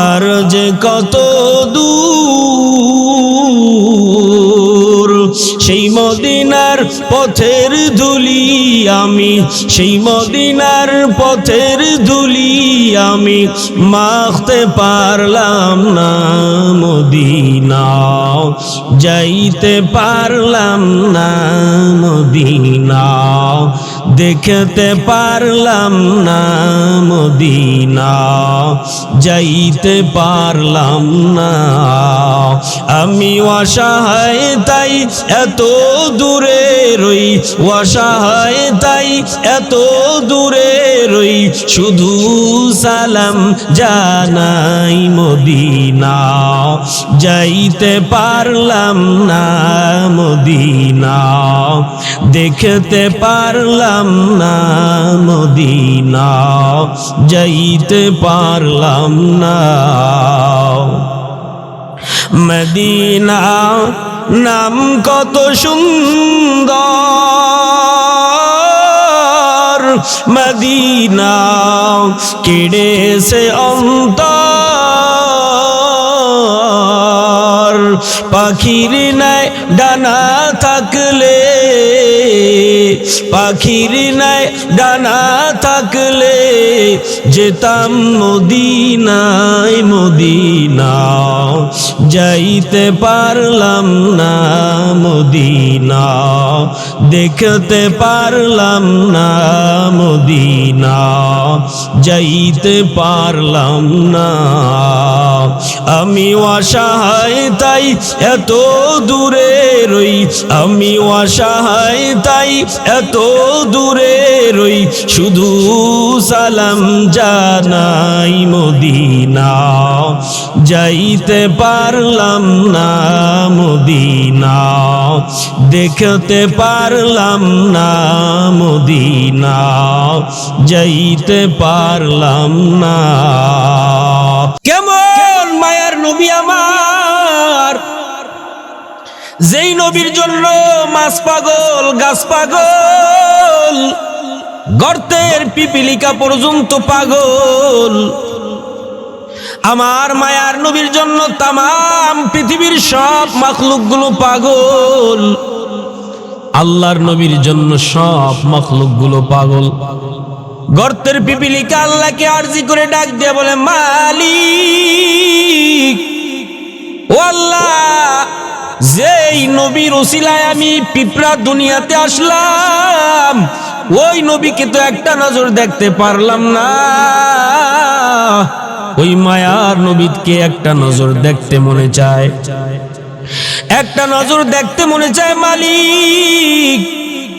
আর যে কত দূর। সেই মদিনার পথের ধুলি আমি, সেই মদিনার পথের ধুলি আমি মাখতে পারলাম না মদিনা, যাইতে পারলাম না মদিনা, দেখতে পারলাম না মদিনা, যাইতে পারলাম না। আমি অসহায় তাই এত দূরে রই, অসহায় তাই এত দূরে রই, শুধু সালাম জানাই মদিনা, যাইতে পারলাম না মদিনা, দেখতে পারলাম না মদিনা, যাইতে পারলাম না। মদিনা নাম কত সুন্দর, মদিনা কেড়েছে অন্তর, পাখির নাই ডানা থাকলে, পাখির নাই ডানা থাকলে যেতাম মদিনায় মদিনা, যাইতে পারলাম না মদিনা, দেখতে পারলাম না মদিনা, যাইতে পারলাম না। আমি অসহায় তাই এত দূরে রই, আমি অসহায় তাই এত দূরে রই, শুধু সালাম জানাই মদিনা, যাইতে পারলাম না মদিনা, দেখতে পারলাম না মদিনা, যাইতে পারলাম না। কেমন মায়ার নবী আমার, যেই নবীর জন্য মাছ পাগল গাছ পাগল, গর্তের পিপিলিকা পর্যন্ত পাগল। আমার মায়ার নবীর জন্য তামাম পৃথিবীর সব মাখলুকগুলো পাগল, আল্লাহর নবীর জন্য সব মাখলুকগুলো পাগল। গর্তের পিপিলিকা আল্লাহকে আরজি করে ডাক দিয়ে বলে, মালিক ও আল্লাহ, যেই নবীর ওসিলায় আমি পিঁপড়া দুনিয়াতে আসলাম, ওই নবীকে তো একটা নজর দেখতে পারলাম না, ওই মায়ার নবীকে একটা নজর দেখতে মনে চায়, একটা নজর দেখতে মনে চায় মালিক,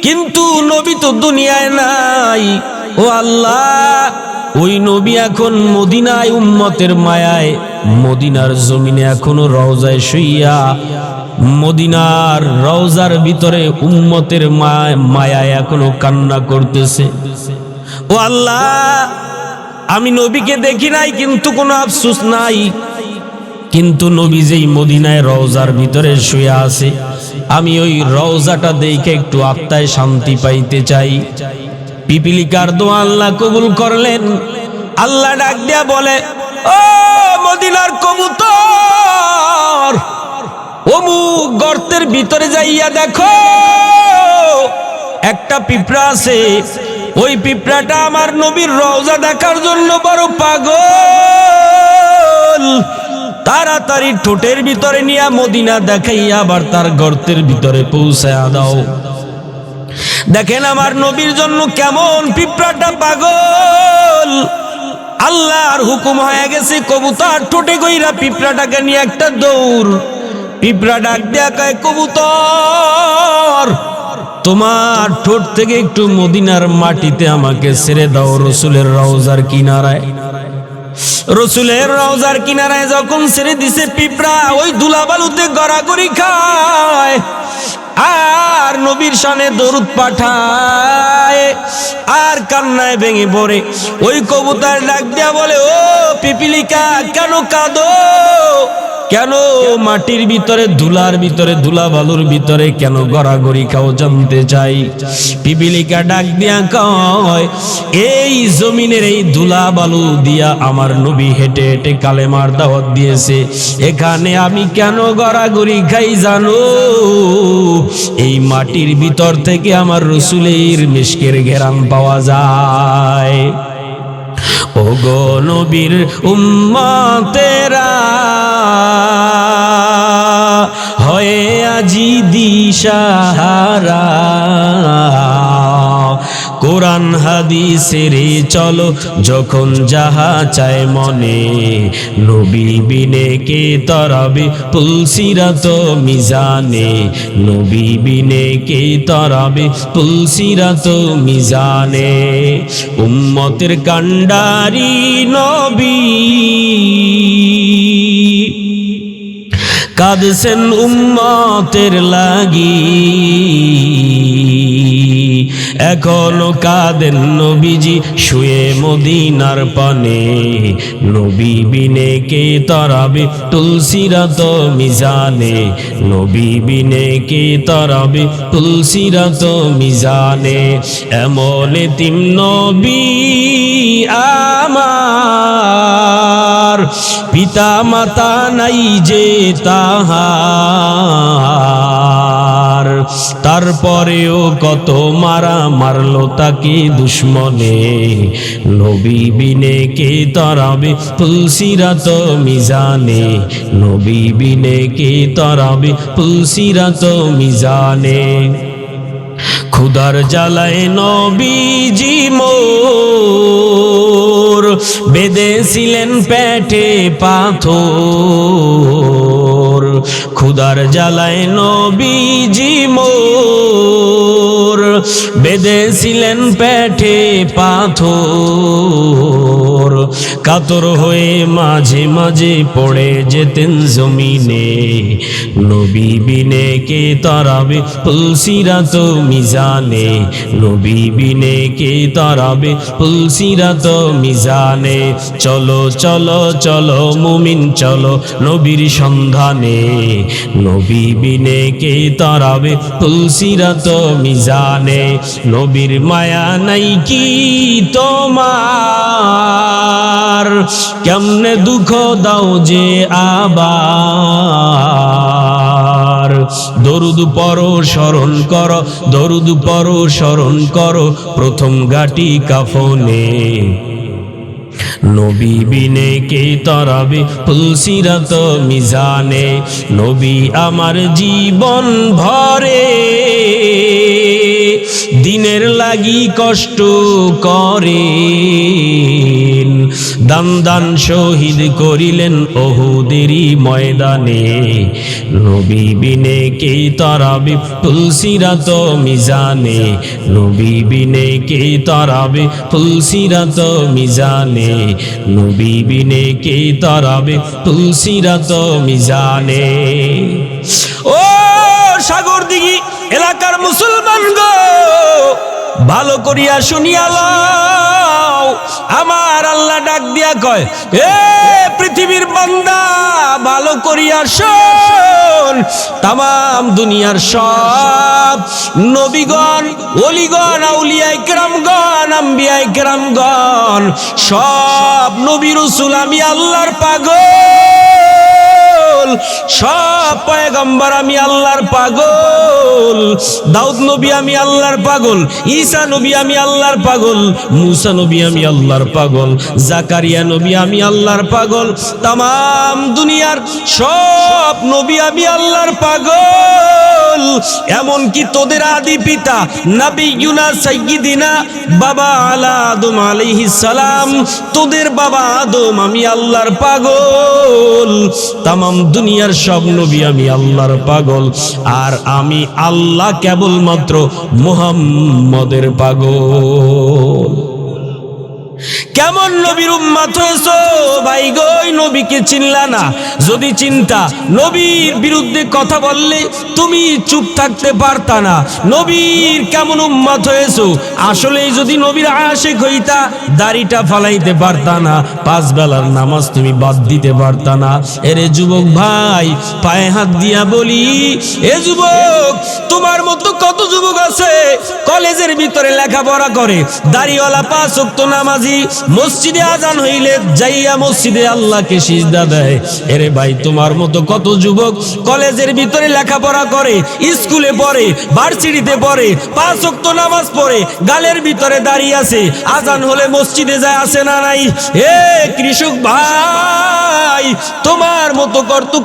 কিন্তু নবী তো দুনিয়ায় নাই। ও আল্লাহ, ওই নবী এখন মদিনায় উম্মতের মায়ায়, মদিনার জমিনে এখনো রওজায় শুইয়া, মদিনার রওজার ভিতরে উম্মতের মায়ায় এখনো কান্না করতেছে। ও আল্লাহ, আমি নবীকে দেখি নাই কিন্তু কোনো আফসোস নাই, কিন্তু নবী যেই মদিনায় রওজার ভিতরে শুয়ে আছে, আমি ওই রওজাটা দেখে একটু আত্মায় শান্তি পাইতে চাই। পিপিলিকার দোয়া আল্লাহ কবুল করলেন। আল্লাহ ডাক দিয়া বলে, ও মদিনার কবুতর, অমুক গর্তের ভিতরে যাইয়া দেখো, একটা পিঁপড়া আছে, ওই পিঁপড়াটা আমার নবীর রওজা দেখার জন্য বড় পাগল, তাড়াতাড়ি ঠোঁটের ভিতরে নিয়ে মদিনা দেখাইয়া আবার তার গর্তের ভিতরে পৌঁছায়া দাও। দেখেন আমার নবীর জন্য কেমন পিঁপড়াটা পাগল। আল্লাহর হুকুম হয়ে গেছে, কবুতর ঠোঁটে কইরা পিঁপড়াটাকে নিয়ে একটা দৌড়। পিঁপড়া ডাক দেয়া কয়, কবুতর, তোমার ঠোঁট থেকে একটু মদিনার মাটিতে আমাকে ছেড়ে দাও, রসুলের রওজার কিনারায়। রসুলের রওজার কিনারায় যখন ছেড়ে দিছে, পিঁপড়া ওই ধুলাবালুতে গড়াগড়ি খায় আর নবীর শানে দরুদ পাঠায় আর কান্নায় ভেঙে পড়ে। ওই কবুতর ডাক দিয়া বলে, ও পিপিলিকা, কেন কাঁদো, কেন মাটির ভিতরে ধুলার ভিতরে ধুলা বালুর ভিতরে কেন গড়াগড়ি খাও জানতে চাই। পিপিলিকা ডাক দিয়া কয়, এই জমিনের এই ধুলা বালু দিয়া আমার নবী হেঁটে হেঁটে কালেমার দাওয়াত দিয়েছে, এখানে আমি কেন গড়াগড়ি খাই জানো? এই মাটির ভিতর থেকে আমার রসুলের মিশকের ঘেরান পাওয়া যায়। ও গো নবীর উম্মতেরা হয়ে আজি দিশাহারা, কোরআন হাদিসের চলো যখন যাহা চায় মনে, নবী বিনে কে তরাবে পুলসিরাত মিজানে, নবী বিনে কে তরাবে পুলসিরাত মিজানে। উম্মতের কান্ডারি নবী কাঁদছেন উম্মতের লাগি, এখনো কাঁদেন নবীজি শুয়ে মদিনার পানে, নবী বিনে কে তরাবে তুলসিরাত মিজানে, নবী বিনে কে তরাবে তুলসিরাত মিজানে। এমন এতিম নবী আমার, পিতা মাতা নাই যে তাহার, তারপরেও কত মারা মারলো তাকে দুশ্মনে, নবী বিনে কে তরাবে পুলসিরাত মিজানে, নবী বিনে কে তরাবে পুলসিরাত মিজানে। ক্ষুধার জ্বালায় নবীজি মোর বেঁধেছিলেন পেটে পাথর, ক্ষুধার জ্বালায় নবীজি মোর বেঁধেছিলেন পেটে পাথর, কাতর হয়ে মাঝে মাঝে পড়ে যেতেন জমিনে, নবী বিনে কে তরাবে পুলসিরাত মিজানে, নবী বিনে কে তরাবে পুলসিরাত মিজানে। চলো চলো চলো মুমিন চলো নবীর সন্ধানে, নবী বিনে কে তরাবে পুলসিরাত মিজানে। নবীর মায়া নাই কি তোমার, কেমনে দুঃখ দাও যে আবার, দরুদ পড়ো স্মরণ করো, দরুদ পড়ো স্মরণ করো প্রথম ঘাটি কাফনে, নবী বিনে কে তরাবে পুলসিরাত মিজানে। নবী আমার জীবন ভরে দিনের লাগি কষ্ট করেন, দান দান শহীদ করিলেন ওহুদেরই ময়দানে, নবী বিনে কে তরাবে পুলসিরাত মিজানে, নবী বিনে কে তরাবে পুলসিরাত মিজানে, নবী বিনে কে তরাবে পুলসিরাত মিজানে। ও সাগর দিঘি এলাকার মুসলমান গো, ভালো করিয়া শুনিয়া লও, আমার আল্লাহ ডাক দিয়া কয়, এ পৃথিবীর বান্দা ভালো করিয়া শোন, তামাম দুনিয়ার সব নবীগণ ওলিগণ আউলিয়া ইকরামগণ আম্বিয়া ইকরামগণ সব নবী রাসূল আমি আল্লাহর পাগল, সব পয়গম্বর আমি আল্লাহর পাগল, দাউদ নবী আমি আল্লাহর পাগল, ঈসা নবী আমি আল্লাহর পাগল, মুসা নবী আমি আল্লাহর পাগল, জাকারিয়া নবী আমি আল্লাহর পাগল, তামাম দুনিয়ার সব নবী আমি আল্লাহর পাগল। এমন কি তোদের আদি পিতা নবিয়ুনা সাইয়্যিদিনা বাবা আলা আদম আলাইহিস সালাম, তোদের বাবা আদম আমি আল্লাহর পাগল, তামাম দুনিয়ার সব নবী আমি আল্লাহর পাগল, আর আমি আল্লাহ কেবলমাত্র মুহাম্মদের পাগল। কেমন নবীর উম্মত হয়েছো ভাই গো? নবীকে চিনলা না? যদি চিন্তা, নবীর বিরুদ্ধে কথা বললে তুমি চুপ থাকতে পারতা না। নবীর কেমন উম্মত হয়েছো? আসলেই যদি নবীর আশিক হইতা, দাড়িটা ফালাইতে পারতা না, 5 বেলার নামাজ তুমি বাদ দিতে পারতা না। এরে যুবক ভাই, পায়ে হাত দিয়া বলি, এ যুবক, তোমার মতো কত যুবক আছে কলেজের ভিতরে লেখাপড়া করে, দাড়িওয়ালা, 5 ওয়াক্ত নামাজি, মসজিদে আজান হইলে যাইয়া মসজিদে আল্লাহকে সিজদা দেয়। এরে ভাই, তোমার মতো কত যুবক কলেজের ভিতরে লেখাপড়া করে, স্কুলে পড়ে, ভার্সিটিতে পড়ে, 5 ওয়াক্ত নামাজ পড়ে, গালের ভিতরে দাঁড়িয়ে আছে, আজান হলে মসজিদে যায়, আছে না নাই? এ কৃষক ভাই, তোমার মতো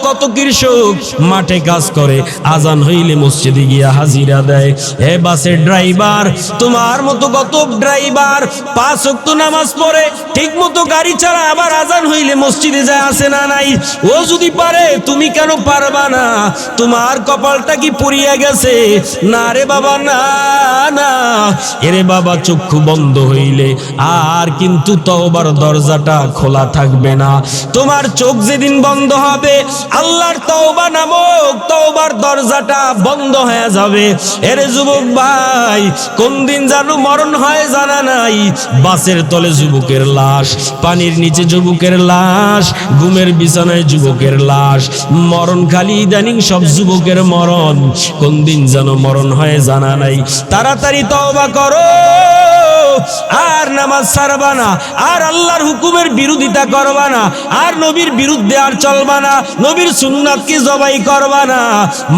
কত কৃষক মাঠে কাজ করে, আজান হইলে মসজিদে গিয়া হাজিরা দেয়। এ বাসের ড্রাইভার, তোমার মতো কত ড্রাইভার 5 ওয়াক্ত নামাজ পড়ে, ঠিক মতো গাড়ি চালা, আবার আজান হইলে মসজিদে যায়, আছে না নাই? ও যদি পারে, তুমি কেন পারবা না? তোমার কপালটা কি পুড়িয়া গেছে? না রে বাবা, না না। এরে বাবা, চক্ষু বন্ধ হইলে আর কিন্তু তওবার দরজাটা খোলা থাকবে না। তোমার চোখ যেদিন বন্ধ হবে, আল্লাহর তওবা নামক তওবার দরজাটা বন্ধ হয়ে যাবে। এরে যুবক ভাই, কোন দিন জানো মরণ হয় জানা নাই। বাসের তলে যুবকের লাশ, পানির নিচে যুবকের লাশ, ঘুমের বিছানায় যুবকের লাশ, মরণ খালি ইদানিং সব যুবকের মরণ। কোন দিন যেন মরণ হয় জানা নাই। তাড়াতাড়ি তওবা করো, আর নামাজ ছাড়বা না, আর আল্লাহর হুকুমের বিরোধিতা করবা না, আর নবীর বিরুদ্ধে আর চলবা না, নবীর সুন্নাতকে জবাই করবা না,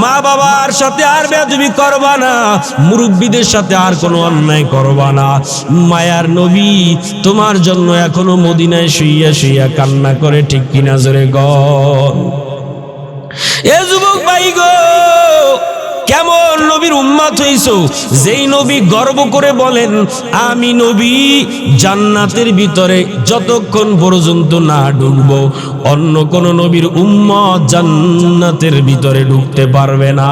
মা বাবার সাথে আর বেয়াদবি করবা না, মুরব্বীদের সাথে আর কোনো অন্যায় করবা না। মায়ার নবী তোমার জন্য এখনো মদিনায় শুইয়া শুইয়া কান্না করে, ঠিক কিনা জোরে গো? এ যুবক ভাই গো, কেমন নবীর উম্মত হইছো? যেই নবী গর্ব করে বলেন, আমি নবী জান্নাতের ভিতরে যতক্ষণ পর্যন্ত না ঢুকবো, অন্য কোন নবীর উম্মত জান্নাতের ভিতরে ঢুকতে পারবে না।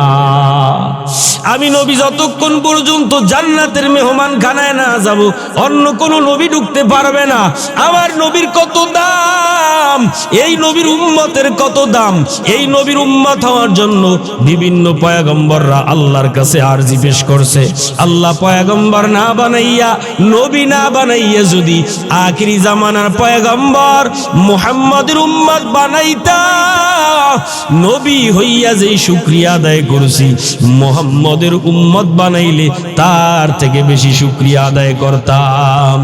আমি নবী যতক্ষণ পর্যন্ত জান্নাতের মেহমান খানায় না যাব, অন্য কোন নবী ঢুকতে পারবে না। আমার নবীর কত দাম, এই নবীর উম্মতের কত দাম। এই নবীর উম্মত হওয়ার জন্য বিভিন্ন পয়গম্বররা আল্লাহর কাছে আরজি পেশ করছে। আল্লাহ পয়গম্বর না বানাইয়া, নবী না বানাইয়া যদি আখিরি জামানার পয়গম্বর মুহাম্মদের উম্মত বানাইতা, নবী হইয়া যেই শুকরিয়া আদায় করছি, মুহাম্মদের উম্মত বানাইলে তার থেকে বেশি শুকরিয়া আদায় করতাম।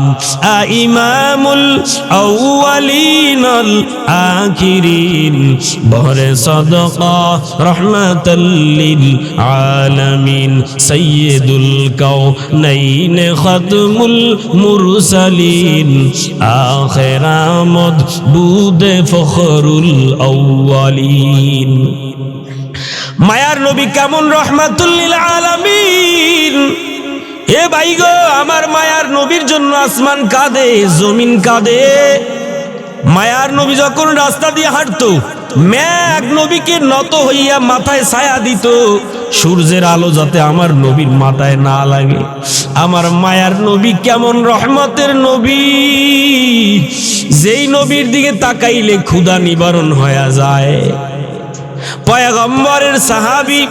ইমামুল আউয়ালিন আল আখিরিন, বহরে সাদাকা রহমাতাল লিল আলামিন, সাইয়্যিদুল কাউনাইন খাতমুল মুরসালিন, আখিরামত বুদে ফখরুল আউয়ালিন। মায়ার নবী কেমন রহমাতুল লিল আলামিন। এ ভাই গো, আমার মায়ার নবীর জন্য আসমান কাঁদে, জমিন কাঁদে। মায়ার নবী যখন রাস্তা দিয়ে হাঁটতো, মেঘ নবীকে নত হইয়া মাথায় ছায়া দিত, সূর্যের আলো যাতে আমার নবীর মাথায় না লাগে। আমার মায়ার নবী কেমন রহমতের নবী, যেই নবীর দিকে তাকাইলে ক্ষুধা নিবারণ হয়ে যায়। পয়গম্বরের সাহাবী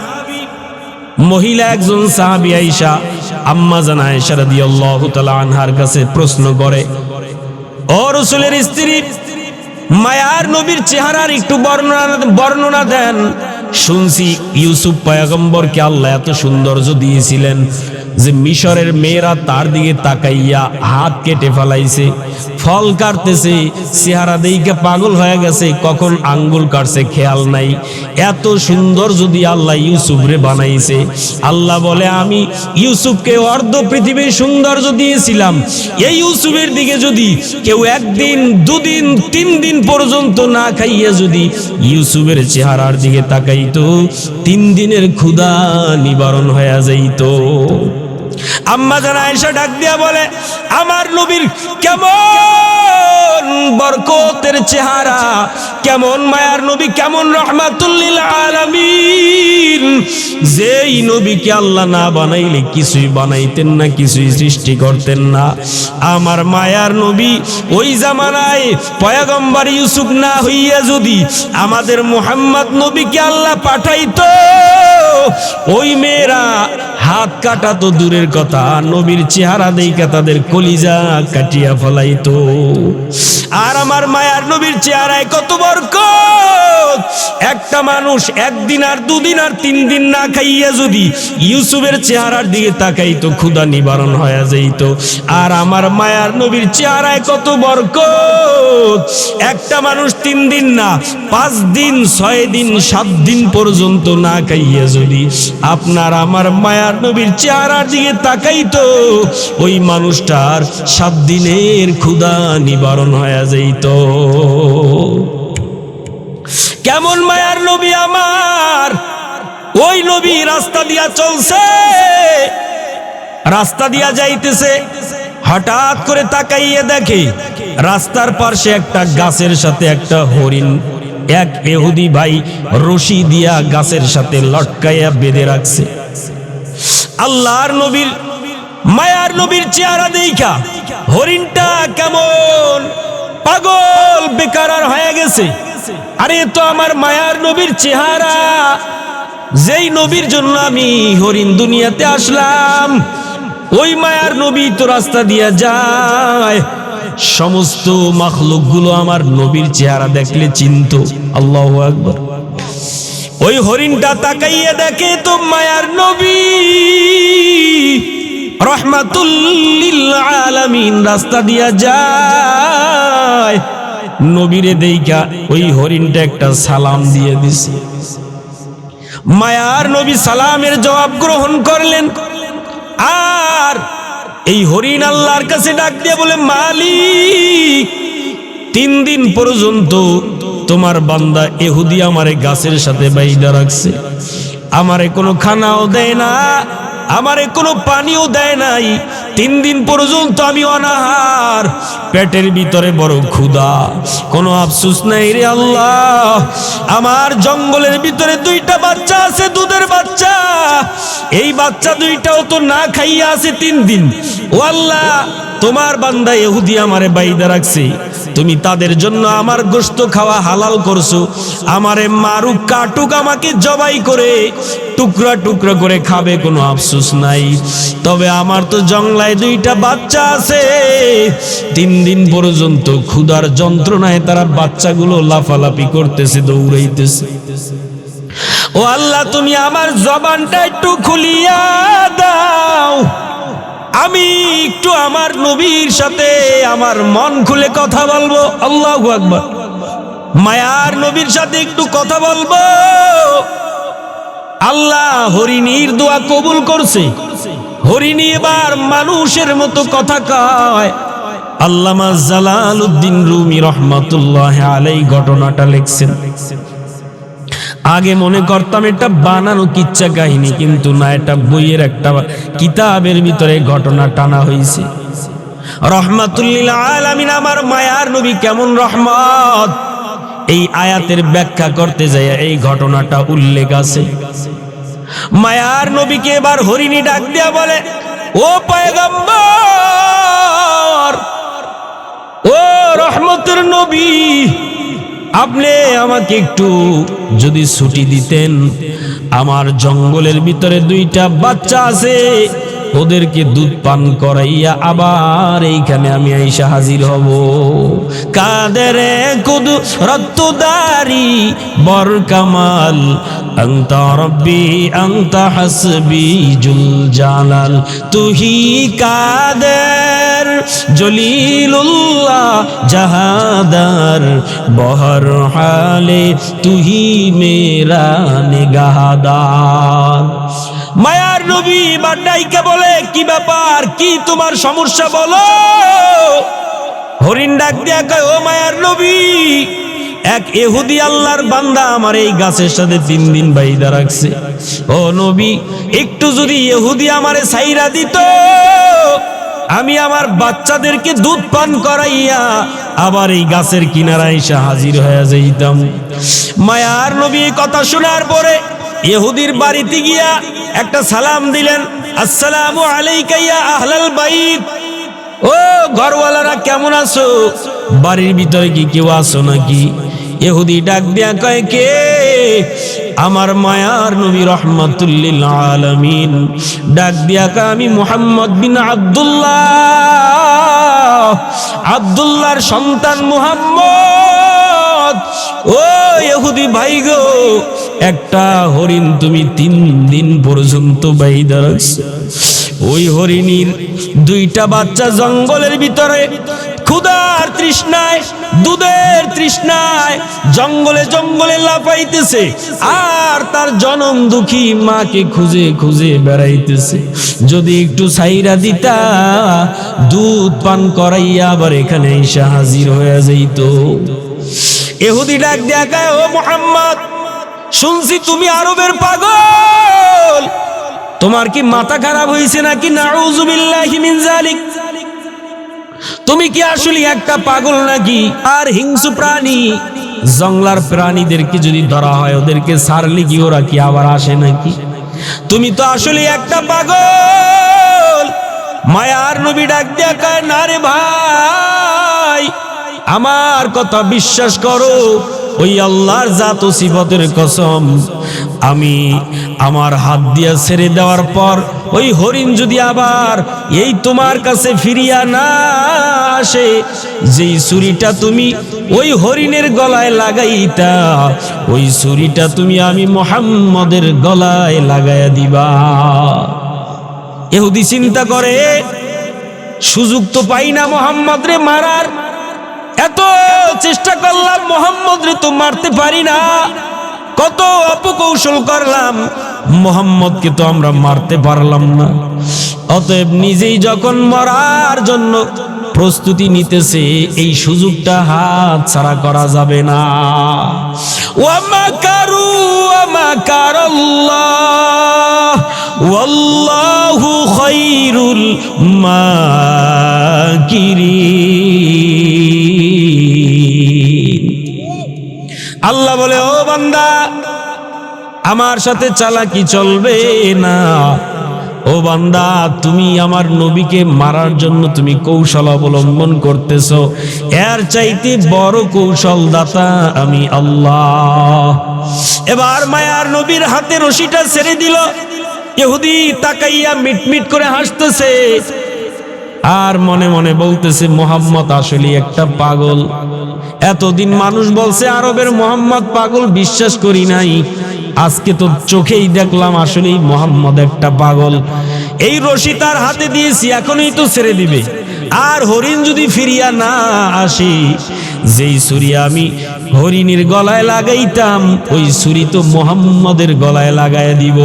মহিলা একজন সাহাবী আয়েশা, আম্মা জান আয়েশা রাদিয়াল্লাহু তাআলা আনহার কাছে প্রশ্ন করে, ও রাসূলের স্ত্রী, মায়ার নবীর চেহারার একটু বর্ণনা দেন। শুনছি ইউসুফ পয়গম্বরকে আল্লাহ এত সৌন্দর্য দিয়েছিলেন যে মিশরের মেয়েরা তার দিকে তাকাইয়া হাত কেটে ফেলাইছে, ফল কাটতেছে, চেহারা দেইকে পাগল হয়ে গেছে, কখন আঙ্গুল কাটছে খেয়াল নাই। এত সুন্দর যদি আল্লাহ ইউসুফরে বানাইছে, আল্লাহ বলে আমি ইউসুফকে অর্ধ পৃথিবীর সৌন্দর্য দিয়েছিলাম। এই ইউসুফের দিকে যদি কেউ 1 দিন 2 দিন 3 দিন পর্যন্ত না খাইয়া যদি ইউসুফের চেহারার দিকে তাকাইতো, 3 দিনের ক্ষুধা নিবারণ হয়ে যাইতো। আম্মা জান আয়েশা ডাক দিয়া বলে, আমার নবীর কেমন বরকতের চেহারা, কেমন মায়ার নবী, কেমন রহমাতুল লিল আলামিন। যেই নবীকে আল্লাহ না বানাইলে কিছুই বানাইতেন না, কিছুই সৃষ্টি করতেন না। আমার মায়ার নবী ওই জামানায় পয়গম্বর ইউসুফ না হইয়া যদি আমাদের মুহাম্মদ নবীকে আল্লাহ পাঠাইতো, ওই মেয়েরা হাত কাটা তো দূরের কথা, নবীর চেহারা দেইখা তাদের কলিজা কাটিয়া ফলাইতো। আর আমার মায়ার নবীর চেহারায় কত বরকত। একটা মানুষ একদিন আর দুদিন আর 3 দিন না খাইয়া যদি ইউসুফের চেহারার দিকে তাকাইতো, ক্ষুধা নিবারণ হয়ে যাইতো। আর আমার মায়ার নবীর চেহারায় কত বরকত। একটা মানুষ 3 দিন না, 5 দিন, 6 দিন, 7 দিন পর্যন্ত না খাইয়া যদি আপনার আমার মায়ার নবীর চেহারার দিকে তাকাইতো, ওই মানুষটার 7 দিনের ক্ষুধা নিবারণ হয়ে যাইতো। কেমন মায়ার নবী আমার। ওই নবী রাস্তা দিয়া চলছে, রাস্তা দিয়া যাইতেছে, হঠাৎ করে তাকাইয়ে দেখে রাস্তার পাশে একটা গাছের সাথে একটা হরিণ এক ইহুদি ভাই রশি দিয়া গাছের সাথে লটকাইয়া বেঁধে রাখছে। আল্লাহর নবীর মায়ার নবীর চেহারা দেইখা হরিণটা কেমন পাগল বেকারার হয়ে গেছে। আরে তো আমার মায়ার নবীর চেহারা, যেই নবীর জন্য আমি হরিণ দুনিয়াতে আসলাম, ওই মায়ার নবী তো রাস্তা দিয়া যায়। সমস্ত মাখলুক গুলো আমার নবীর চেহারা দেখলে চিনতো। আল্লাহু আকবার। ওই হরিণটা তাকাইয়া দেখে তো মায়ার নবী রহমাতুল লিল আলামিন রাস্তা দিয়া যায়। নবীরে দেইখা ওই হরিণটা একটা সালাম দিয়ে দিছে। মায়ার নবী সালামের জবাব গ্রহণ করলেন। আর এই হরিণ আল্লাহর কাছে ডাক দিয়ে বলে, মালিক, 3 দিন পর্যন্ত তোমার বান্দা ইহুদি আমারে গাছের সাথে বাইধা রাখছে, আমারে কোনো খানাও দেয় না, আমারে কোনো পানিও দেয় নাই। 3 দিন পর্যন্ত আমি অনাহার, পেটের ভিতরে বড় ক্ষুধা, কোনো আফসোস নাই রে আল্লাহ। আমার জঙ্গলের ভিতরে 2টা বাচ্চা আছে, দুধের বাচ্চা, এই বাচ্চা 2টাও তো না খাইয়া আছে 3 দিন। ও আল্লাহ, তোমার বান্দা ইহুদি আমারে বাইধা রাখছে, তুমি তাদের জন্য আমার গোশত খাওয়া হালাল করছো। আমারে মারুক, কাটুক, আমাকে জবাই করে টুকরা টুকরা করে খাবে, কোনো আফসোস নাই। তবে আমার তো জংলায় 2টা বাচ্চা আছে, 3 দিন পর্যন্ত ক্ষুধার যন্ত্রণায় তারা বাচ্চাগুলো লাফালাফি করতেছে, দৌড়াইতেছে। ও আল্লাহ, তুমি আমার জবানটা একটু খুলিয়া দাও, আমি একটু আমার নবীর সাথে আমার মন খুলে কথা বলবো। আল্লাহু আকবার। মায়ার নবীর সাথে একটু কথা বলবো। আল্লাহ হরিণীর দোয়া কবুল করছে। হরিণী এবার মানুষের মতো কথা কয়। আল্লামা জালালউদ্দিন রুমি রহমাতুল্লাহ আলাইহি ঘটনাটা লিখছেন। আগে মনে করতাম এটা বানানো কিচ্ছা কাহিনী, কিন্তু না, এটা বইয়ের একটা কিতাবের ভিতরে ঘটনা টানা হয়েছে। রহমাতুল লিল আলামিন আমার মায়ার নবী কেমন রহমত, এই আয়াতের ব্যাখ্যা করতে যায় এই ঘটনাটা উল্লেখ আছে। মায়ার নবীকে এবার হরিণী ডাক দিয়া বলে, ও পয়গম্বর, ও রহমতের নবী, আপনি আমাকে একটু যদি ছুটি দিতেন, আমার জঙ্গলের ভিতরে 2টা বাচ্চা আছে, ওদেরকে দুধ পান করাইয়া আবার এইখানে আমি আইসা হাজির হব। কাদেরে কুদরতদারি বরকামাল, আনতা রব্বি আনতা হাসবি জুল জালাল, তুহি কাদের জলিলুল্লাহ জাহাদার, বহর হালে তুহি মেরা নিগাহদার। মায়ার নবী বাড্ডাইকে বলে, কি ব্যাপার, কি তোমার সমস্যা বলো। হরিণ ডাক দিয়া কয়, ও মায়ার নবী, এক ইহুদি আল্লাহর বান্দা আমার এই গাছের সাথে 3 দিন বাইদা রাখছে। ও নবী, একটু যদি ইহুদি আমারে ছাইরা দিত, আমি আমার বাচ্চাদেরকে দুধ পান করাইয়া আবার এই গাছের কিনারায় এসে হাজির হয়ে যাইতাম। মায়ার নবী এই কথা শোনার পরে ইহুদির বাড়িতে গিয়া একটা সালাম দিলেন, আসসালামু আলাইকা ইয়া আহলাল বাইত। ও ঘরওয়ালারা কেমন আছো? বাড়ির ভিতরে কি কেউ আছো নাকি? ইহুদি ডাক দিয়া কয়, কে? আমার মায়ার নবী রহমাতুল লিল আলামিন। ডাক দিয়া কয়, আমি মুহাম্মদ বিন আব্দুল্লাহ, আব্দুল্লাহর সন্তান মুহাম্মদ। ও ইহুদি ভাই গো, একটা হরিণ তুমি 3 দিন পর্যন্ত বাইদা রাখছো। ওই হরিণীর 2টা বাচ্চা জঙ্গলের ভিতরে ক্ষুধার তৃষ্ণায়, দুধের তৃষ্ণায় জঙ্গলে জঙ্গলে লাফাইতেছে, আর তার জনম দুঃখী মাকে খুঁজে খুঁজে বেড়াইতেছে। যদি একটু ছাইরা দিতা, দুধ পান করাইয়া আবার এখানে এসে হাজির হয়ে যাইত। ইহুদি ডাক দিয়া কয়, ও মুহাম্মদ, শুনছি তুমি আরবের পাগল, তোমার কি মাথা খারাপ হয়েছে নাকি? নাউযুবিল্লাহি মিন যালিক। তুমি কি আসলে একটা পাগল নাকি? আর হিংস্র প্রাণী, জঙ্গলার প্রাণীদেরকে যদি ধরা হয়, ওদেরকে ছাড়লে কি ওরা কি আবার আসে নাকি? তুমি তো আসলে একটা পাগল। মায়ার নবী ডাক দিয়া কয়, না রে ভাই, আমার কথা বিশ্বাস করো, ওই আল্লাহর জাত ও সিফাতের কসম, আমি আমার হাত দিয়া ছেড়ে দেওয়ার পর ওই হরিণ যদি আবার এই তোমার কাছে ফিরিয়া না আসে, যেই ছুরিটা তুমি ওই হরিণের গলায় লাগাইতা, ওই ছুরিটা তুমি আমি মুহাম্মদের গলায় লাগাইয়া দিবা। ইহুদি চিন্তা করে, সুযোগ তো পাই না মুহাম্মদ রে মারার, এত চেষ্টা করলাম মুহাম্মদ রে তো মারতে পারি না, কত অপকৌশল করলাম, মুহাম্মদকে তো আমরা মারতে পারলাম না। অতএব নিজেই যখন মরার জন্য প্রস্তুতি নিতেছে, এই সুযোগটা হাত ছাড়া করা যাবে না। ওয়া মাকারু ওয়া মাকারাল্লাহ ওয়াল্লাহু খায়রুল মাকিরিন। আল্লাহ বলে, ও বান্দা, আমার সাথে চালাকি চলবে না। ও বান্দা, তুমি আমার নবীকে মারার জন্য তুমি কৌশল অবলম্বন করতেছো, এর চাইতে বড় কৌশল দাতা আমি আল্লাহ। এবার মায়ার নবীর হাতে রশিটা ছেড়ে দিল। ইহুদি তাকাইয়া মিটমিট করে হাসতেছে, আর মনে মনে বলতেছে, মুহাম্মদ আসলে একটা পাগল। এতদিন মানুষ বলছে আরবের মুহাম্মদ পাগল, বিশ্বাস করি নাই, আজকে তো চোখেই দেখলাম আসলেই মুহাম্মদ একটা পাগল। এই রশি তার হাতে দিয়েছি, এখনই তো ছেড়ে দিবে, আর হরিণ যদি ফিরিয়া না আসে, যেই ছুরি আমি হরিণীর গলায় লাগাইতাম, ওই ছুরি তো মুহাম্মদের গলায় লাগায় দিব।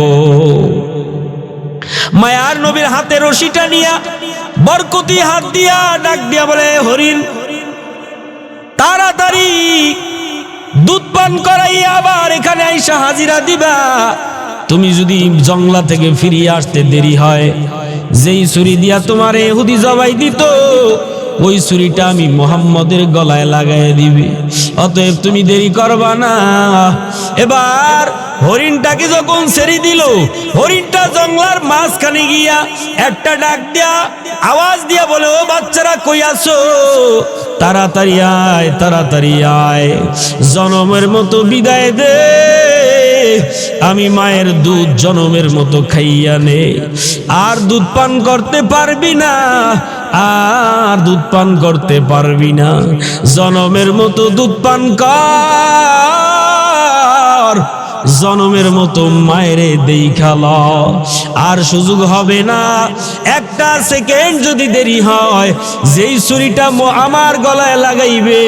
মায়ার নবীর হাতে রশিটা নিয়া বরকতি হাত দিয়া ডাক দিয়া বলে, হরিণ, তাড়াতাড়ি দুধ পান করাইয়া আবার এখানে আইসা হাজিরা দিবা। তুমি যদি জঙ্গলা থেকে ফিরিয়ে আসতে দেরি হয়, যেই ছুরি দিয়া তোমার ইহুদি জবাই দিত, ওই ছুরিটা আমি মুহাম্মদের গলায় লাগাই দিবি। অতএব তুমি দেরি করবা না। এবার হরিণটাকে যখন ছেড়ে দিল, হরিণটা জঙ্গলার মাঝখানে গিয়া একটা ডাক দিয়া আওয়াজ দিয়া বলে, ও বাচ্চারা কই আছো? তাড়াতাড়ি আয়, তাড়াতাড়ি আয়, জনমের মতো বিদায় দে, আমি মায়ের দুধ জনমের মতো খাইয়া নে। আর দুধ পান করতে পারবি না, আর দুধ পান করতে পারবি না, জনমের মতো দুধ পান কর, জনমের মতো মায়েরে দেখাল। আর সুযোগ হবে না, একটা সেকেন্ড যদি দেরি হয়, যেই ছুরিটা আমার গলায় লাগাইবে,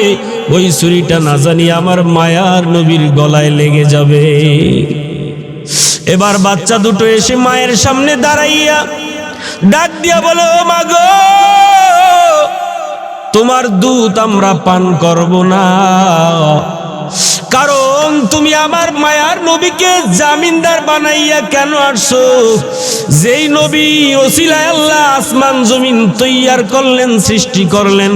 ওই ছুরিটা না জানি আমার মায়ার নবীর গলায় লেগে যাবে। এবার বাচ্চা দুটো এসে মায়ের সামনে দাঁড়াইয়া ডাক দিয়া বলে, ও মা গো, তোমার দুধ আমরা পান করব না, কারণ তুমি আমার মায়ার নবীকে জামিনদার বানাইয়া কেন আসছো? যেই নবী ওসিলায় আল্লাহ আসমান জমিন তৈয়ার করলেন, সৃষ্টি করলেন,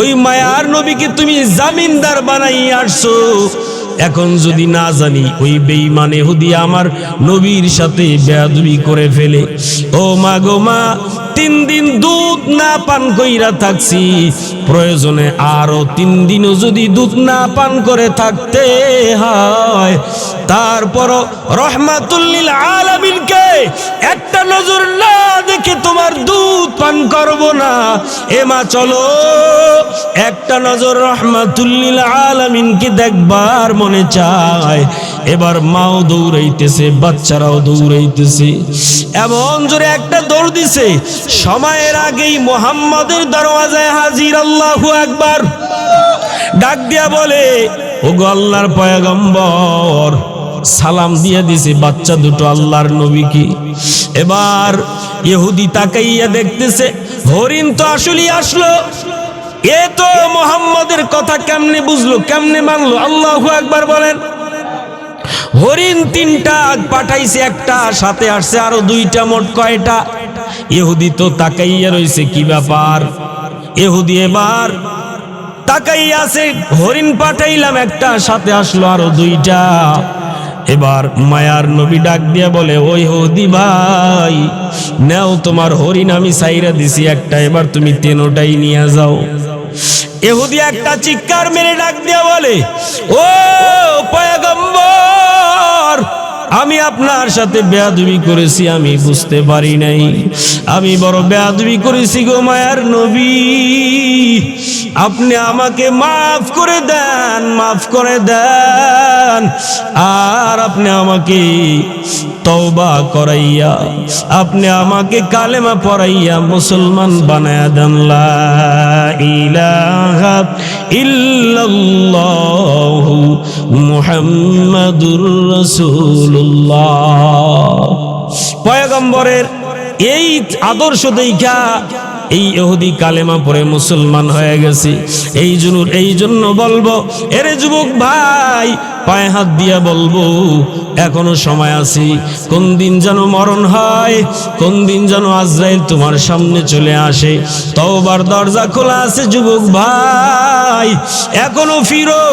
ওই মায়ার নবীকে তুমি জামিনদার বানাইয়া আসছো। এখন যদি না জানি ওই বেঈমান ইহুদি আমার নবীর সাথে বেয়াদবি করে ফেলে, ও মা গো মা, 3 দিন দুধ না পান কইরা থাকছি, প্রয়োজনে আরো 3 দিনও যদি দুধ না পান করে থাকতে হয়, তারপরও রহমাতুল লিল আলামিনকে একটা নজর না দেখে তোমার দুধ পান করব না। এ মা চলো একটা নজর রহমাতুল লিল আলামিনকে দেখবার মনে চায়। এবার মাও দৌড়াইতেছে, বাচ্চারাও দৌড়াইতেছে, এমন জোরে একটা দৌড় দিছে, সময়ের আগেই মুহাম্মাদের দরওয়াজায় হাজির। আল্লাহু আকবার। ডাক দিয়া বলে, ওগো আল্লাহর পয়গম্বর। সালাম দিয়ে দিছে বাচ্চা দুটো আল্লাহর নবীকে। এবার ইহুদি তাকাইয়া দেখতেছে, হরিণ তো আসলেই আসলো। এ তো মুহাম্মাদের কথা কেমনে বুঝলো, কেমনে মানলো? আল্লাহু আকবার বলেন। হরিণ 3টা পাঠাইছে, একটা সাথে আসছে আরো 2টা, মোট কয়টা? ইহুদি তো তাকাইয়া রইছে, কি ব্যাপার? ইহুদি এবার তাকাইয়া আছে, হরিণ পাঠাইলাম একটা, সাথে আসলো আরো 2টা। এবার মায়ার নবী ডাক দিয়া বলে, ওই ইহুদি ভাই, নাও তোমার হরিণ আমি সাইরা দিছি একটা, এবার তুমি 3টাই নিয়ে যাও। ইহুদি একটা চিৎকার মেরে ডাক দিয়া বলে, ও পয়গম্বর, আমি আপনার সাথে বেয়াদবি করেছি, আমি বুঝতে পারি নাই, আমি বড় বেয়াদবি করেছি গো মায়ার নবী, আপনি আমাকে মাফ করে দেন, মাফ করে দেন। আর আপনি আমাকে তওবা করাইয়া, আপনি আমাকে কালেমা পড়াইয়া মুসলমান বানায়া দেন। লা ইলাহা ইল্লাল্লাহু মুহাম্মাদুর রাসূলুল্লাহ। পয়গম্বরের এই আদর্শ দেখা এই ইহুদি কালেমা পড়ে মুসলমান হয়ে গেছে। এই জন্য বলবো, এরে যুবক ভাই, পায়ে হাত দিয়া বলবো, এখনো সময় আছে। কোন দিন যেন মরণ হয়, কোন দিন যেন আজরাইল তোমার সামনে চলে আসে, তওবার দরজা খোলা আছে যুবক ভাই, এখনো ফিরো,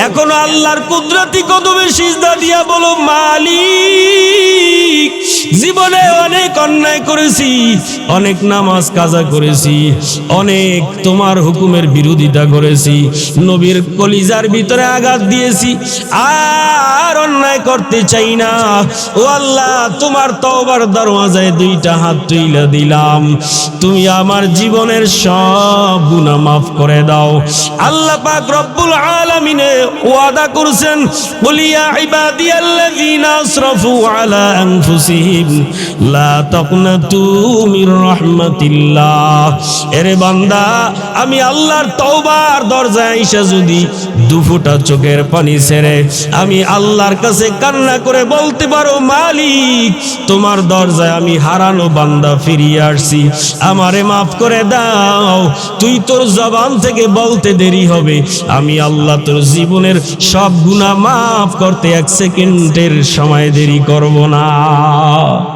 এখনো আল্লাহর কুদরতি কদমে সিজদা দিয়া বলো, মালিক, জীবনে অনেক অন্যায় করেছি, অনেক নামাজ কাজা করেছি, অনেক তোমার হুকুমের বিরোধিতা করেছি, নবীর কলিজার ভিতরে আঘাত দিয়েছি, আর অন্যায় করতে চাই না। ও আল্লাহ, তোমার তওবার দরওয়াজায় 2টা হাত তুইলা দিলাম, তুমি আমার জীবনের সব গুনাহ মাফ করে দাও। আল্লাহ পাক রব্বুল আলামিনে ওয়াদা করেছেন, বলিয়া ইবাদিয়াল্লাযীনা আসরাফু আলা আনফুসিহিম লা তাকনাতু মির রাহমাতিল্লাহ। এরে বান্দা, আমি আল্লাহর তওবার দরজায় আইসা যদি 2 ফোঁটা চোখের পানি ছেড়ে আমি আল্লাহর কাছে কান্না করে বলতে পারো, মালিক, তোমার দরজায় আমি হারানো বান্দা ফিরিয়ে আসছি, আমারে মাফ করে দাও, তুই তোর জবান থেকে বলতে দেরি হবে, আমি আল্লাহ তোর জীবনের সব গুনাহ মাফ করতে 1 সেকেন্ডের সময় দেরি করব না।